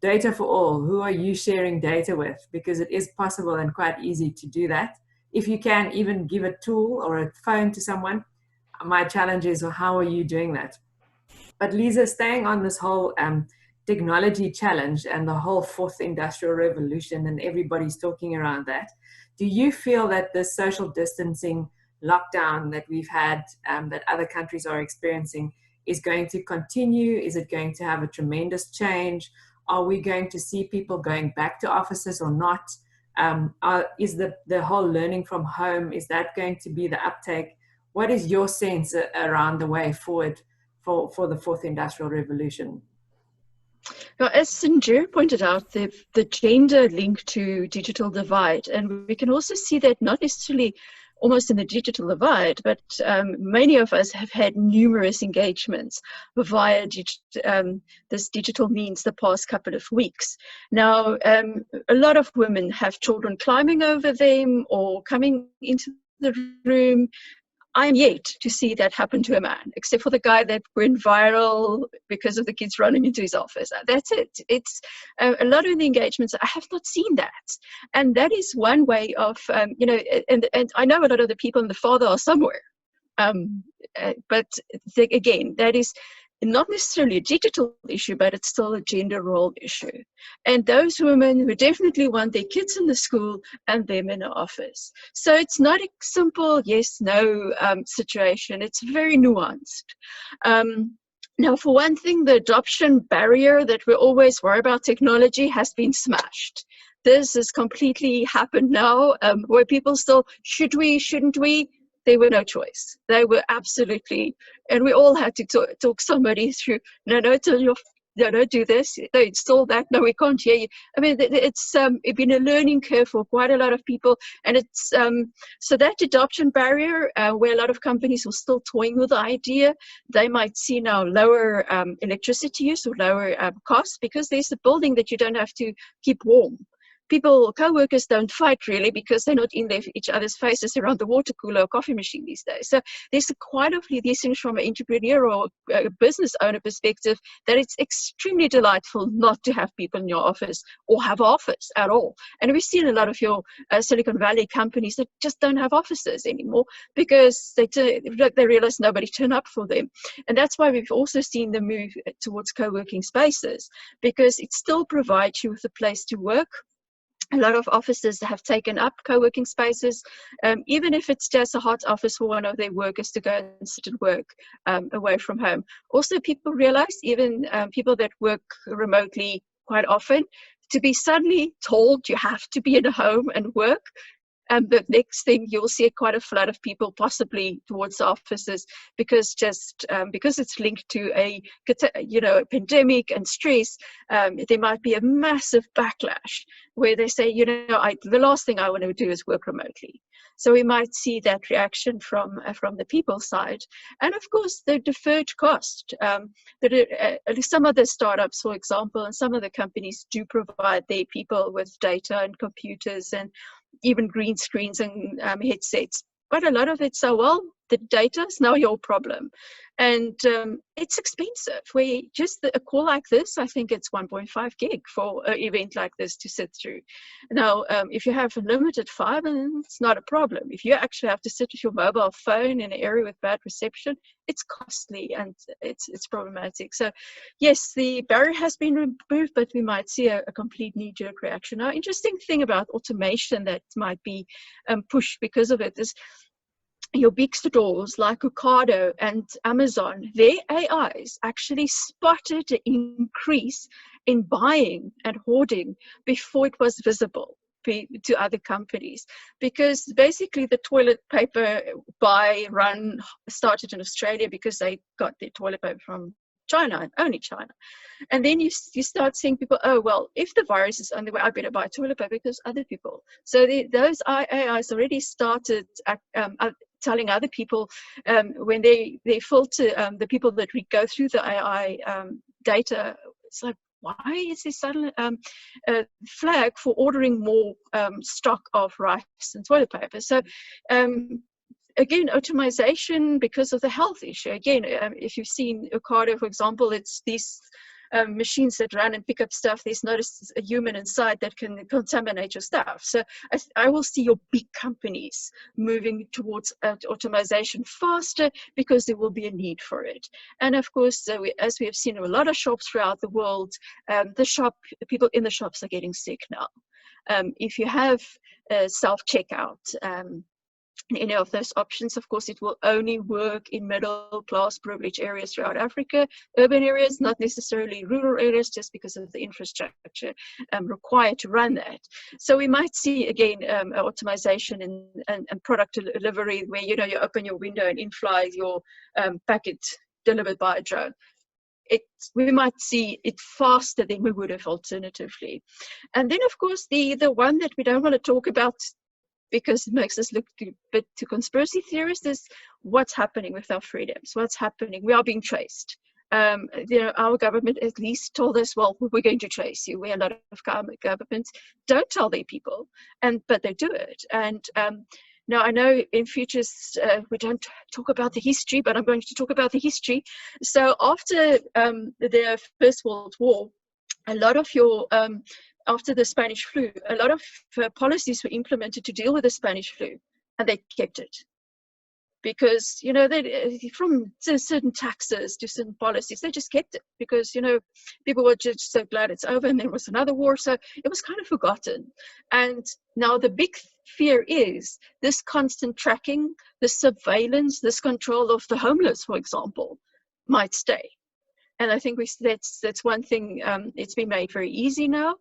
data for all. Who are you sharing data with? Because it is possible and quite easy to do that. If you can even give a tool or a phone to someone, my challenge is, well, how are you doing that? But Lize, staying on this whole technology challenge and the whole fourth industrial revolution, and everybody's talking around that, do you feel that this social distancing lockdown that we've had, that other countries are experiencing, is going to continue? Is it going to have a tremendous change? Are we going to see people going back to offices or not? Is the whole learning from home, is that going to be the uptake? What is your sense around the way forward for the fourth industrial revolution? Now, as Njeri pointed out, the gender link to digital divide, and we can also see that not necessarily almost in the digital divide, but many of us have had numerous engagements via this digital means the past couple of weeks. Now, a lot of women have children climbing over them or coming into the room. I am yet to see that happen to a man, except for the guy that went viral because of the kids running into his office. That's it. It's a lot of the engagements. I have not seen that, and that is one way of and I know a lot of the people and the father are somewhere, but again, that is not necessarily a digital issue, but it's still a gender role issue. And those women who definitely want their kids in the school and them in the office. So it's not a simple yes, no situation. It's very nuanced. Now, for one thing, the adoption barrier that we always worry about technology has been smashed. This has completely happened now, where people still, should we, shouldn't we? There were no choice. They were absolutely, and we all had to talk somebody through, no, don't do this, no, install that, no, we can't hear you. I mean, it's been a learning curve for quite a lot of people, and it's, so that adoption barrier, where a lot of companies are still toying with the idea, they might see now lower electricity use or lower costs, because there's a building that you don't have to keep warm. Co-workers don't fight really because they're not in each other's faces around the water cooler or coffee machine these days. So there's quite a few these things from an entrepreneurial business owner perspective that it's extremely delightful not to have people in your office or have office at all. And we've seen a lot of your Silicon Valley companies that just don't have offices anymore because they realize nobody turn up for them. And that's why we've also seen the move towards co-working spaces, because it still provides you with a place to work. A lot of offices have taken up co-working spaces, even if it's just a hot office for one of their workers to go and sit and work away from home. Also, people realize, even people that work remotely quite often, to be suddenly told you have to be in a home and work, and the next thing you'll see quite a flood of people possibly towards the offices, because it's linked to a pandemic and stress. There might be a massive backlash where they say, the last thing I want to do is work remotely. So we might see that reaction from the people side, and of course the deferred cost. Some of the startups, for example, and some of the companies do provide their people with data and computers and even green screens and headsets. But a lot of it's the data is now your problem. And it's expensive. Just a call like this, I think it's 1.5 gig for an event like this to sit through. Now, if you have limited fiber, it's not a problem. If you actually have to sit with your mobile phone in an area with bad reception, it's costly and it's problematic. So yes, the barrier has been removed, but we might see a complete knee-jerk reaction. Now, interesting thing about automation that might be pushed because of it is your big stores like Ocado and Amazon, their AIs actually spotted an increase in buying and hoarding before it was visible to other companies, because basically the toilet paper run started in Australia because they got their toilet paper from China and only China. And then you start seeing people, oh, well, if the virus is on the way, I better buy toilet paper because other people. So those AIs already started telling other people when they filter the people that we go through the AI data. It's like, why is this sudden flag for ordering more stock of rice and toilet paper? So again, automation because of the health issue. Again, if you've seen Ocado, for example, it's these machines that run and pick up stuff. There's not a human inside that can contaminate your stuff. So I will see your big companies moving towards automation faster because there will be a need for it. And of course, as we have seen in a lot of shops throughout the world, people in the shops are getting sick now. If you have self-checkout, any of those options, of course, it will only work in middle-class privileged areas throughout Africa, urban areas, not necessarily rural areas, just because of the infrastructure required to run that. So we might see, again, automation and product delivery where, you open your window and in flies your packet delivered by a drone. we might see it faster than we would have alternatively. And then, of course, the one that we don't want to talk about because it makes us look a bit to conspiracy theorists is what's happening with our freedoms. What's happening? We are being traced. Our government at least told us, well, we're going to trace you. Where a lot of governments don't tell their people, but they do it. And now I know in Futures we don't talk about the history, but I'm going to talk about the history. So after the First World War, a lot of your after the Spanish flu, a lot of policies were implemented to deal with the Spanish flu, and they kept it. Because, they, from certain taxes to certain policies, they just kept it because, people were just so glad it's over, and there was another war. So it was kind of forgotten. And now the big fear is this constant tracking, this surveillance, this control of the homeless, for example, might stay. And I think that's one thing. It's been made very easy now.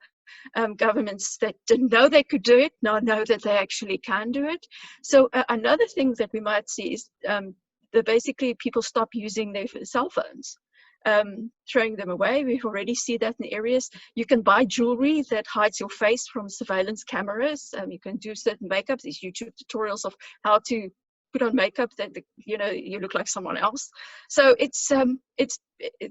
Governments that didn't know they could do it now know that they actually can do it. So another thing that we might see is that basically people stop using their cell phones, throwing them away. We've already seen that in areas. You can buy jewelry that hides your face from surveillance cameras. You can do certain makeups. These YouTube tutorials of how to put on makeup that you look like someone else. So it's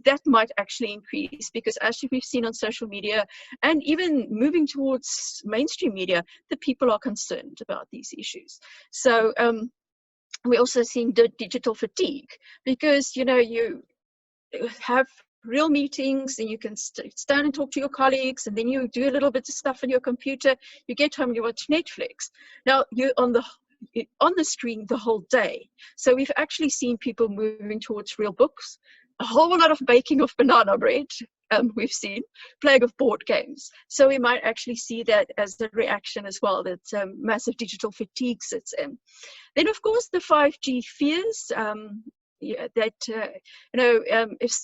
that might actually increase because, as we've seen on social media and even moving towards mainstream media, the people are concerned about these issues. So we're also seeing digital fatigue because you have real meetings and you can stand and talk to your colleagues, and then you do a little bit of stuff on your computer. You get home, you watch Netflix. Now you're on the screen the whole day. So we've actually seen people moving towards real books, a whole lot of baking of banana bread. We've seen playing of board games. So we might actually see that as a reaction as well, that massive digital fatigue sits in. Then, of course, the 5G fears if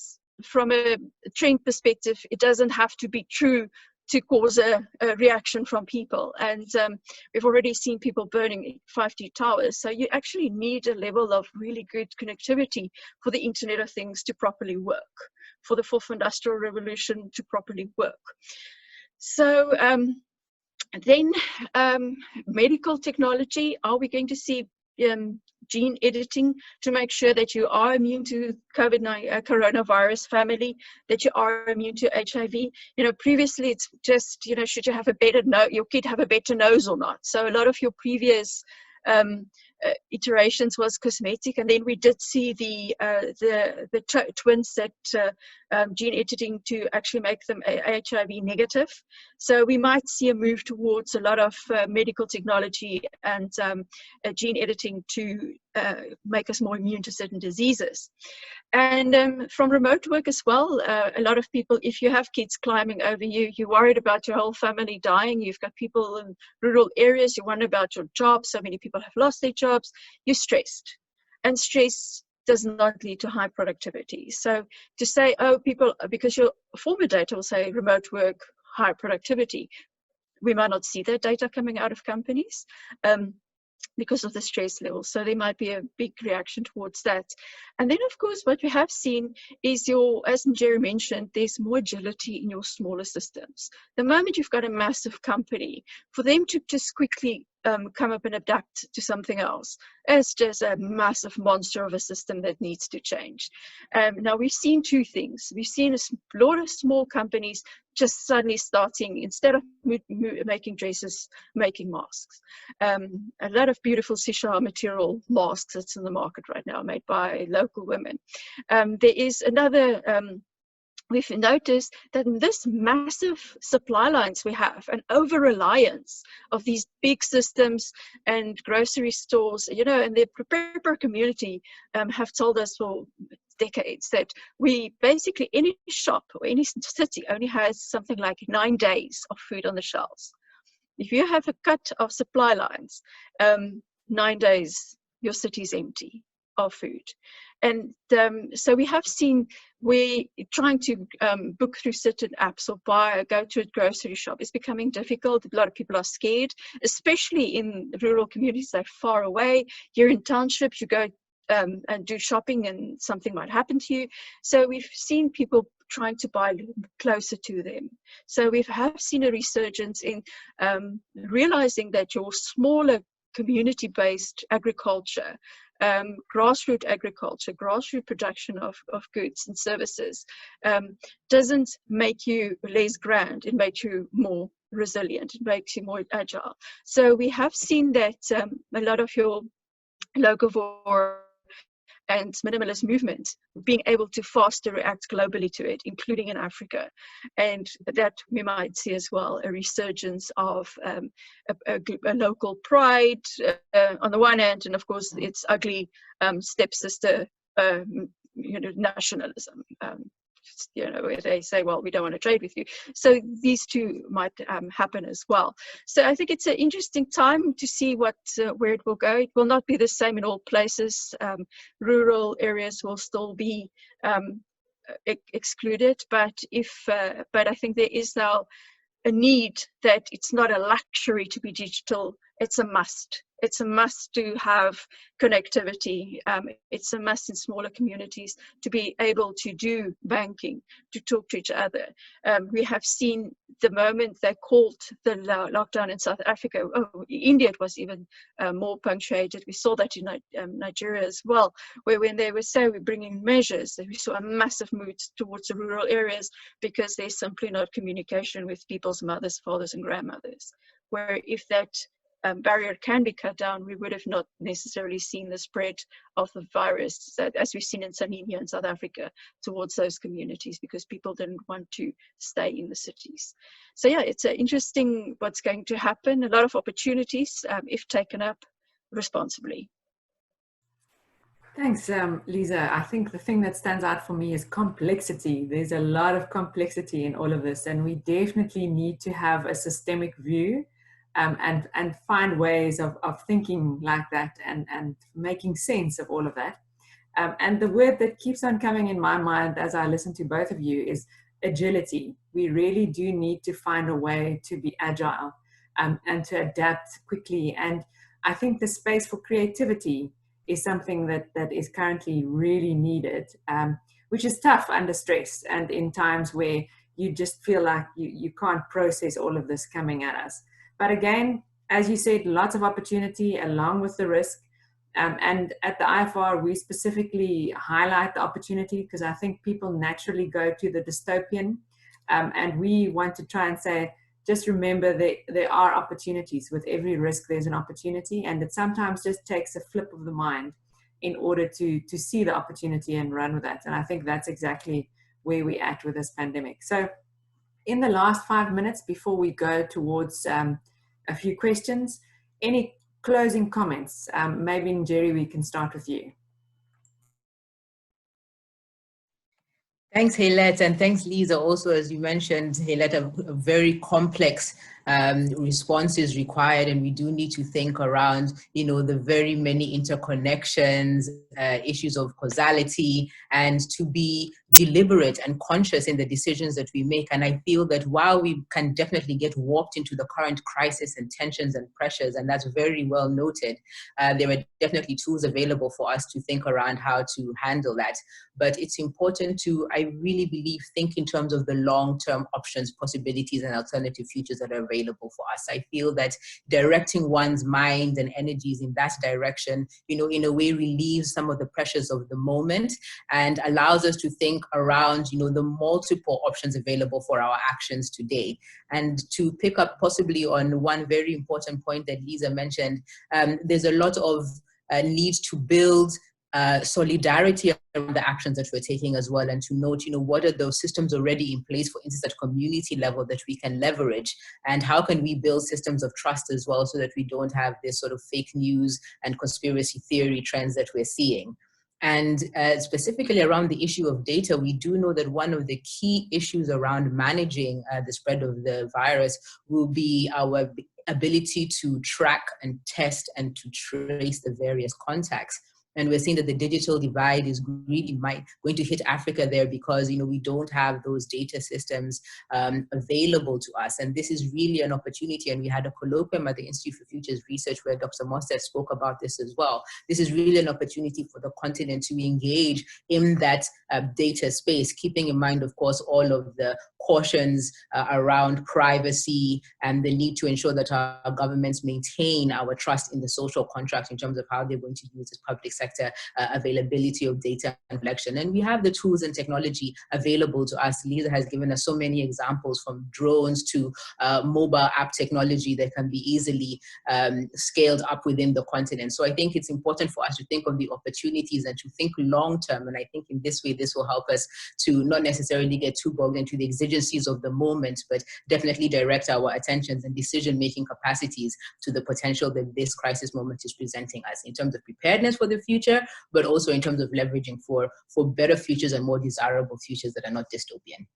from a trend perspective, it doesn't have to be true to cause a reaction from people. And we've already seen people burning 5G towers. So you actually need a level of really good connectivity for the Internet of Things to properly work, for the fourth industrial revolution to properly work. So then medical technology, are we going to see gene editing to make sure that you are immune to COVID-19 coronavirus family, that you are immune to HIV? Previously it's just, should you have a better your kid have a better nose or not? So a lot of your previous iterations was cosmetic, and then we did see the twins that gene editing to actually make them HIV negative. So we might see a move towards a lot of medical technology and gene editing to make us more immune to certain diseases. And from remote work as well, a lot of people, if you have kids climbing over you, you're worried about your whole family dying. You've got people in rural areas, you wonder about your job. So many people have lost their jobs. You're stressed. And stress does not lead to high productivity. So to say, oh, people, because your former data will say remote work, high productivity, we might not see that data coming out of companies. Because of the stress level. So there might be a big reaction towards that. And then, of course, what we have seen is as Njeri mentioned, there's more agility in your smaller systems. The moment you've got a massive company, for them to just quickly come up and adapt to something else, it's just a massive monster of a system that needs to change. Now, we've seen two things. We've seen a lot of small companies just suddenly starting, instead of making dresses, making masks. A lot of beautiful Sisha material masks that's in the market right now, made by local women. There is another, we've noticed that in this massive supply lines we have, an over-reliance of these big systems and grocery stores, and the prepper community have told us for decades that we basically, any shop or any city only has something like 9 days of food on the shelves. If you have a cut of supply lines, 9 days, your city's empty of food. And so we have seen we're trying to book through certain apps or go to a grocery shop. It's becoming difficult. A lot of people are scared, especially in rural communities. They're far away. You're in townships, you go and do shopping, and something might happen to you. So we've seen people trying to buy closer to them. So we have seen a resurgence in realizing that your smaller community-based agriculture, grassroots agriculture, grassroots production of goods and services doesn't make you less grand, it makes you more resilient, it makes you more agile. So we have seen that a lot of your locavore and minimalist movement being able to faster react globally to it, including in Africa. And that we might see as well a resurgence of a local pride on the one hand, and of course its ugly stepsister, nationalism. Where they say, well, we don't want to trade with you. So these two might happen as well. So I think it's an interesting time to see where it will go. It will not be the same in all places. Rural areas will still be excluded, but I think there is now a need that it's not a luxury to be digital. It's a must. It's a must to have connectivity. It's a must in smaller communities to be able to do banking, to talk to each other. We have seen the moment they called the lockdown in South Africa, India, it was even more punctuated. We saw that in Nigeria as well, where when they were saying we're bringing measures, we saw a massive move towards the rural areas because there's simply not communication with people's mothers, fathers, and grandmothers. Where if that barrier can be cut down, we would have not necessarily seen the spread of the virus that, as we've seen in Namibia and South Africa, towards those communities because people didn't want to stay in the cities. So yeah, it's interesting what's going to happen. A lot of opportunities if taken up responsibly. Thanks, Lisa. I think the thing that stands out for me is complexity. There's a lot of complexity in all of this, and we definitely need to have a systemic view and find ways of thinking like that and making sense of all of that. And the word that keeps on coming in my mind as I listen to both of you is agility. We really do need to find a way to be agile and to adapt quickly. And I think the space for creativity is something that is currently really needed, which is tough under stress and in times where you just feel like you can't process all of this coming at us. But again, as you said, lots of opportunity along with the risk. And at the IFR, we specifically highlight the opportunity because I think people naturally go to the dystopian. And we want to try and say, just remember that there are opportunities. With every risk, there's an opportunity. And it sometimes just takes a flip of the mind in order to see the opportunity and run with that. And I think that's exactly where we're at with this pandemic. So in the last 5 minutes before we go towards a few questions, any closing comments? Maybe Njeri, we can start with you. Thanks, Haylette, and thanks, Lisa. Also, as you mentioned, Haylette, a very complex responses required, and we do need to think around, the very many interconnections, issues of causality, and to be deliberate and conscious in the decisions that we make. And I feel that while we can definitely get warped into the current crisis and tensions and pressures, and that's very well noted, there are definitely tools available for us to think around how to handle that. But it's important to, I really believe, think in terms of the long-term options, possibilities, and alternative futures that are available for us. I feel that directing one's mind and energies in that direction, in a way relieves some of the pressures of the moment and allows us to think around, the multiple options available for our actions today. And to pick up possibly on one very important point that Lisa mentioned, there's a lot of need to build solidarity around the actions that we're taking as well, and to note, what are those systems already in place, for instance, at community level that we can leverage, and how can we build systems of trust as well so that we don't have this sort of fake news and conspiracy theory trends that we're seeing. And specifically around the issue of data, we do know that one of the key issues around managing the spread of the virus will be our ability to track and test and to trace the various contacts. And we're seeing that the digital divide is really going to hit Africa there because, we don't have those data systems available to us. And this is really an opportunity. And we had a colloquium at the Institute for Futures Research where Dr. Mostert spoke about this as well. This is really an opportunity for the continent to engage in that data space, keeping in mind, of course, all of the cautions around privacy and the need to ensure that our governments maintain our trust in the social contract in terms of how they're going to use the public sector availability of data and collection. And we have the tools and technology available to us. Lize has given us so many examples, from drones to mobile app technology that can be easily scaled up within the continent. So I think it's important for us to think of the opportunities and to think long term. And I think in this way, this will help us to not necessarily get too bogged into the exigencies of the moment, but definitely direct our attentions and decision-making capacities to the potential that this crisis moment is presenting us in terms of preparedness for the future, but also in terms of leveraging for better futures and more desirable futures that are not dystopian.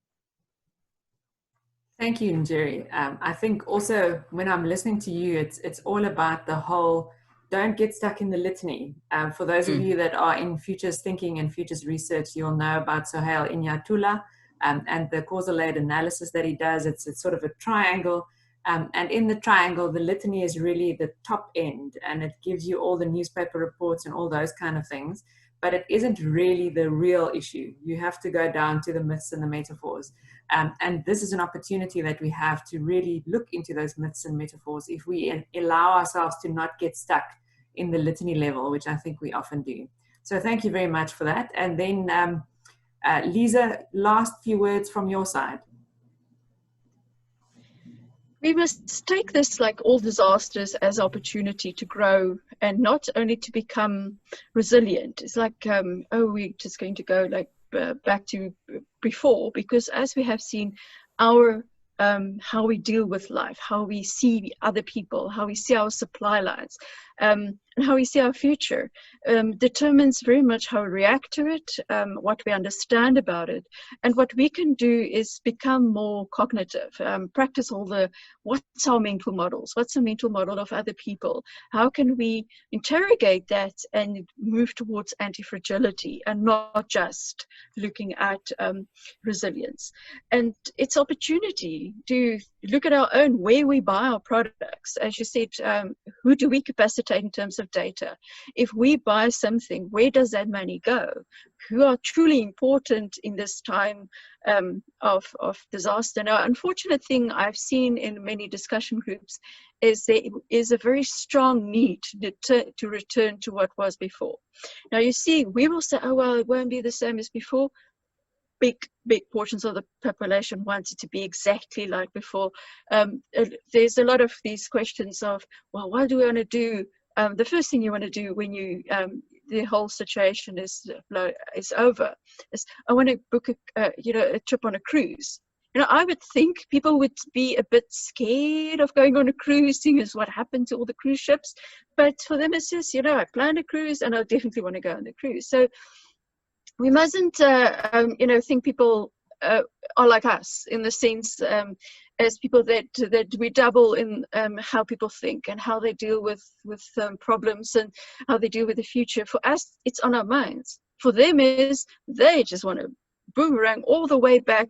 Thank you, Njeri. I think also when I'm listening to you, it's all about the whole, don't get stuck in the litany. For those of you that are in futures thinking and futures research, you'll know about Sohail Inyatullah and the causal aid analysis that he does. It's sort of a triangle. And in the triangle, the litany is really the top end, and it gives you all the newspaper reports and all those kind of things. But it isn't really the real issue. You have to go down to the myths and the metaphors. And this is an opportunity that we have to really look into those myths and metaphors if we allow ourselves to not get stuck in the litany level, which I think we often do. So thank you very much for that. And then Lize, last few words from your side. We must take this, like all disasters, as opportunity to grow and not only to become resilient. It's like, we're just going to go like back to before, because as we have seen, our how we deal with life, how we see other people, how we see our supply lines, and how we see our future determines very much how we react to it, what we understand about it. And what we can do is become more cognitive, practice all the, what's our mental models, what's the mental model of other people, how can we interrogate that and move towards anti-fragility and not just looking at resilience. And it's opportunity to look at our own, where we buy our products. As you said, who do we capacitate in terms of data? If we buy something, where does that money go? Who are truly important in this time of disaster? Now, unfortunate thing I've seen in many discussion groups is there is a very strong need to return to what was before. Now, you see, we will say, oh, well, it won't be the same as before. Big portions of the population wants it to be exactly like before. There's a lot of these questions of, well, what do we want to do? The first thing you want to do when you the whole situation is over is, I want to book a trip on a cruise. I would think people would be a bit scared of going on a cruise, seeing as what happened to all the cruise ships. But for them, it's just, I planned a cruise and I definitely want to go on the cruise. So we mustn't, think people are like us in the sense as people that we double in how people think and how they deal with problems and how they deal with the future. For us, it's on our minds. For them, they just want to boomerang all the way back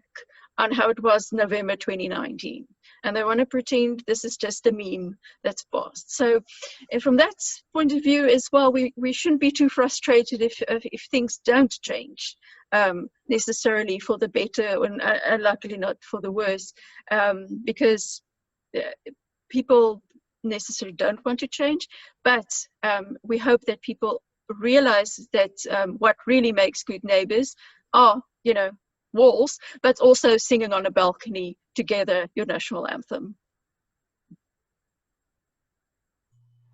on how it was November 2019. And they want to pretend this is just a meme that's passed. So from that point of view as well, we shouldn't be too frustrated if things don't change necessarily for the better, and luckily not for the worse, because people necessarily don't want to change. But we hope that people realize that what really makes good neighbors are, walls, but also singing on a balcony together your national anthem.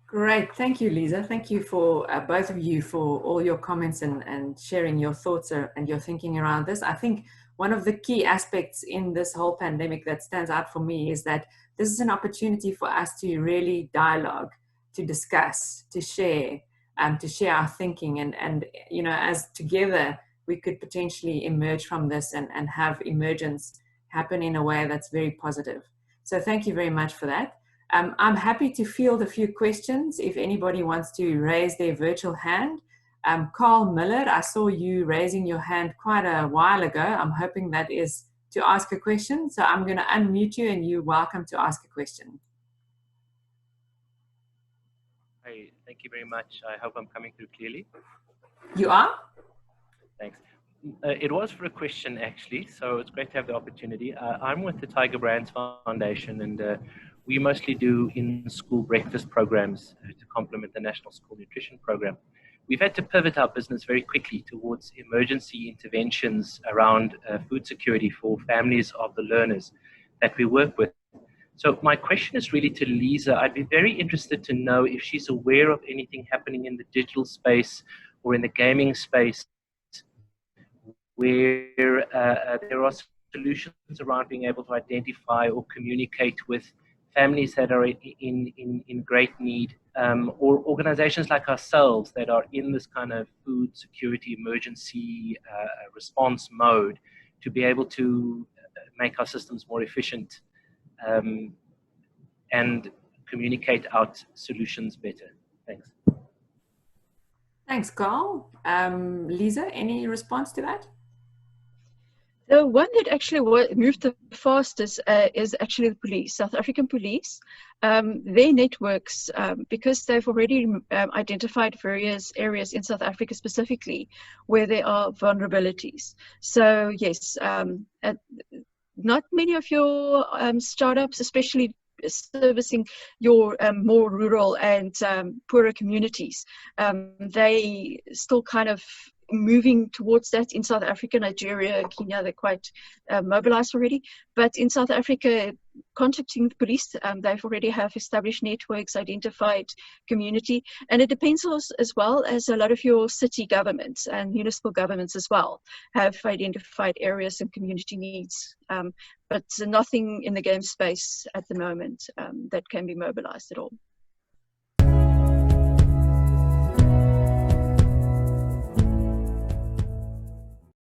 Great, thank you, Lize. Thank you for both of you for all your comments and sharing your thoughts and your thinking around this. I think one of the key aspects in this whole pandemic that stands out for me is that this is an opportunity for us to really dialogue, to discuss, to share our thinking, and as together we could potentially emerge from this and have emergence happen in a way that's very positive. So thank you very much for that. I'm happy to field a few questions if anybody wants to raise their virtual hand. Carl Miller, I saw you raising your hand quite a while ago. I'm hoping that is to ask a question. So I'm going to unmute you and you're welcome to ask a question. Hi, thank you very much. I hope I'm coming through clearly. You are? Thanks. It was for a question, actually, so it's great to have the opportunity. I'm with the Tiger Brands Foundation, and we mostly do in-school breakfast programs to complement the National School Nutrition Program. We've had to pivot our business very quickly towards emergency interventions around food security for families of the learners that we work with. So my question is really to Lisa. I'd be very interested to know if she's aware of anything happening in the digital space or in the gaming space where there are solutions around being able to identify or communicate with families that are in great need, or organizations like ourselves that are in this kind of food security emergency response mode to be able to make our systems more efficient and communicate out solutions better. Thanks. Thanks, Carl. Lisa, any response to that? The one that actually moved the fastest is actually the police, South African police. Their networks, because they've already identified various areas in South Africa specifically where there are vulnerabilities. So yes, not many of your startups, especially servicing your more rural and poorer communities, they still kind of moving towards that. In South Africa, Nigeria, Kenya, they're quite mobilized already. But in South Africa, contacting the police, they've already have established networks, identified community, and it depends also, as well as a lot of your city governments and municipal governments as well have identified areas and community needs. But nothing in the game space at the moment that can be mobilized at all.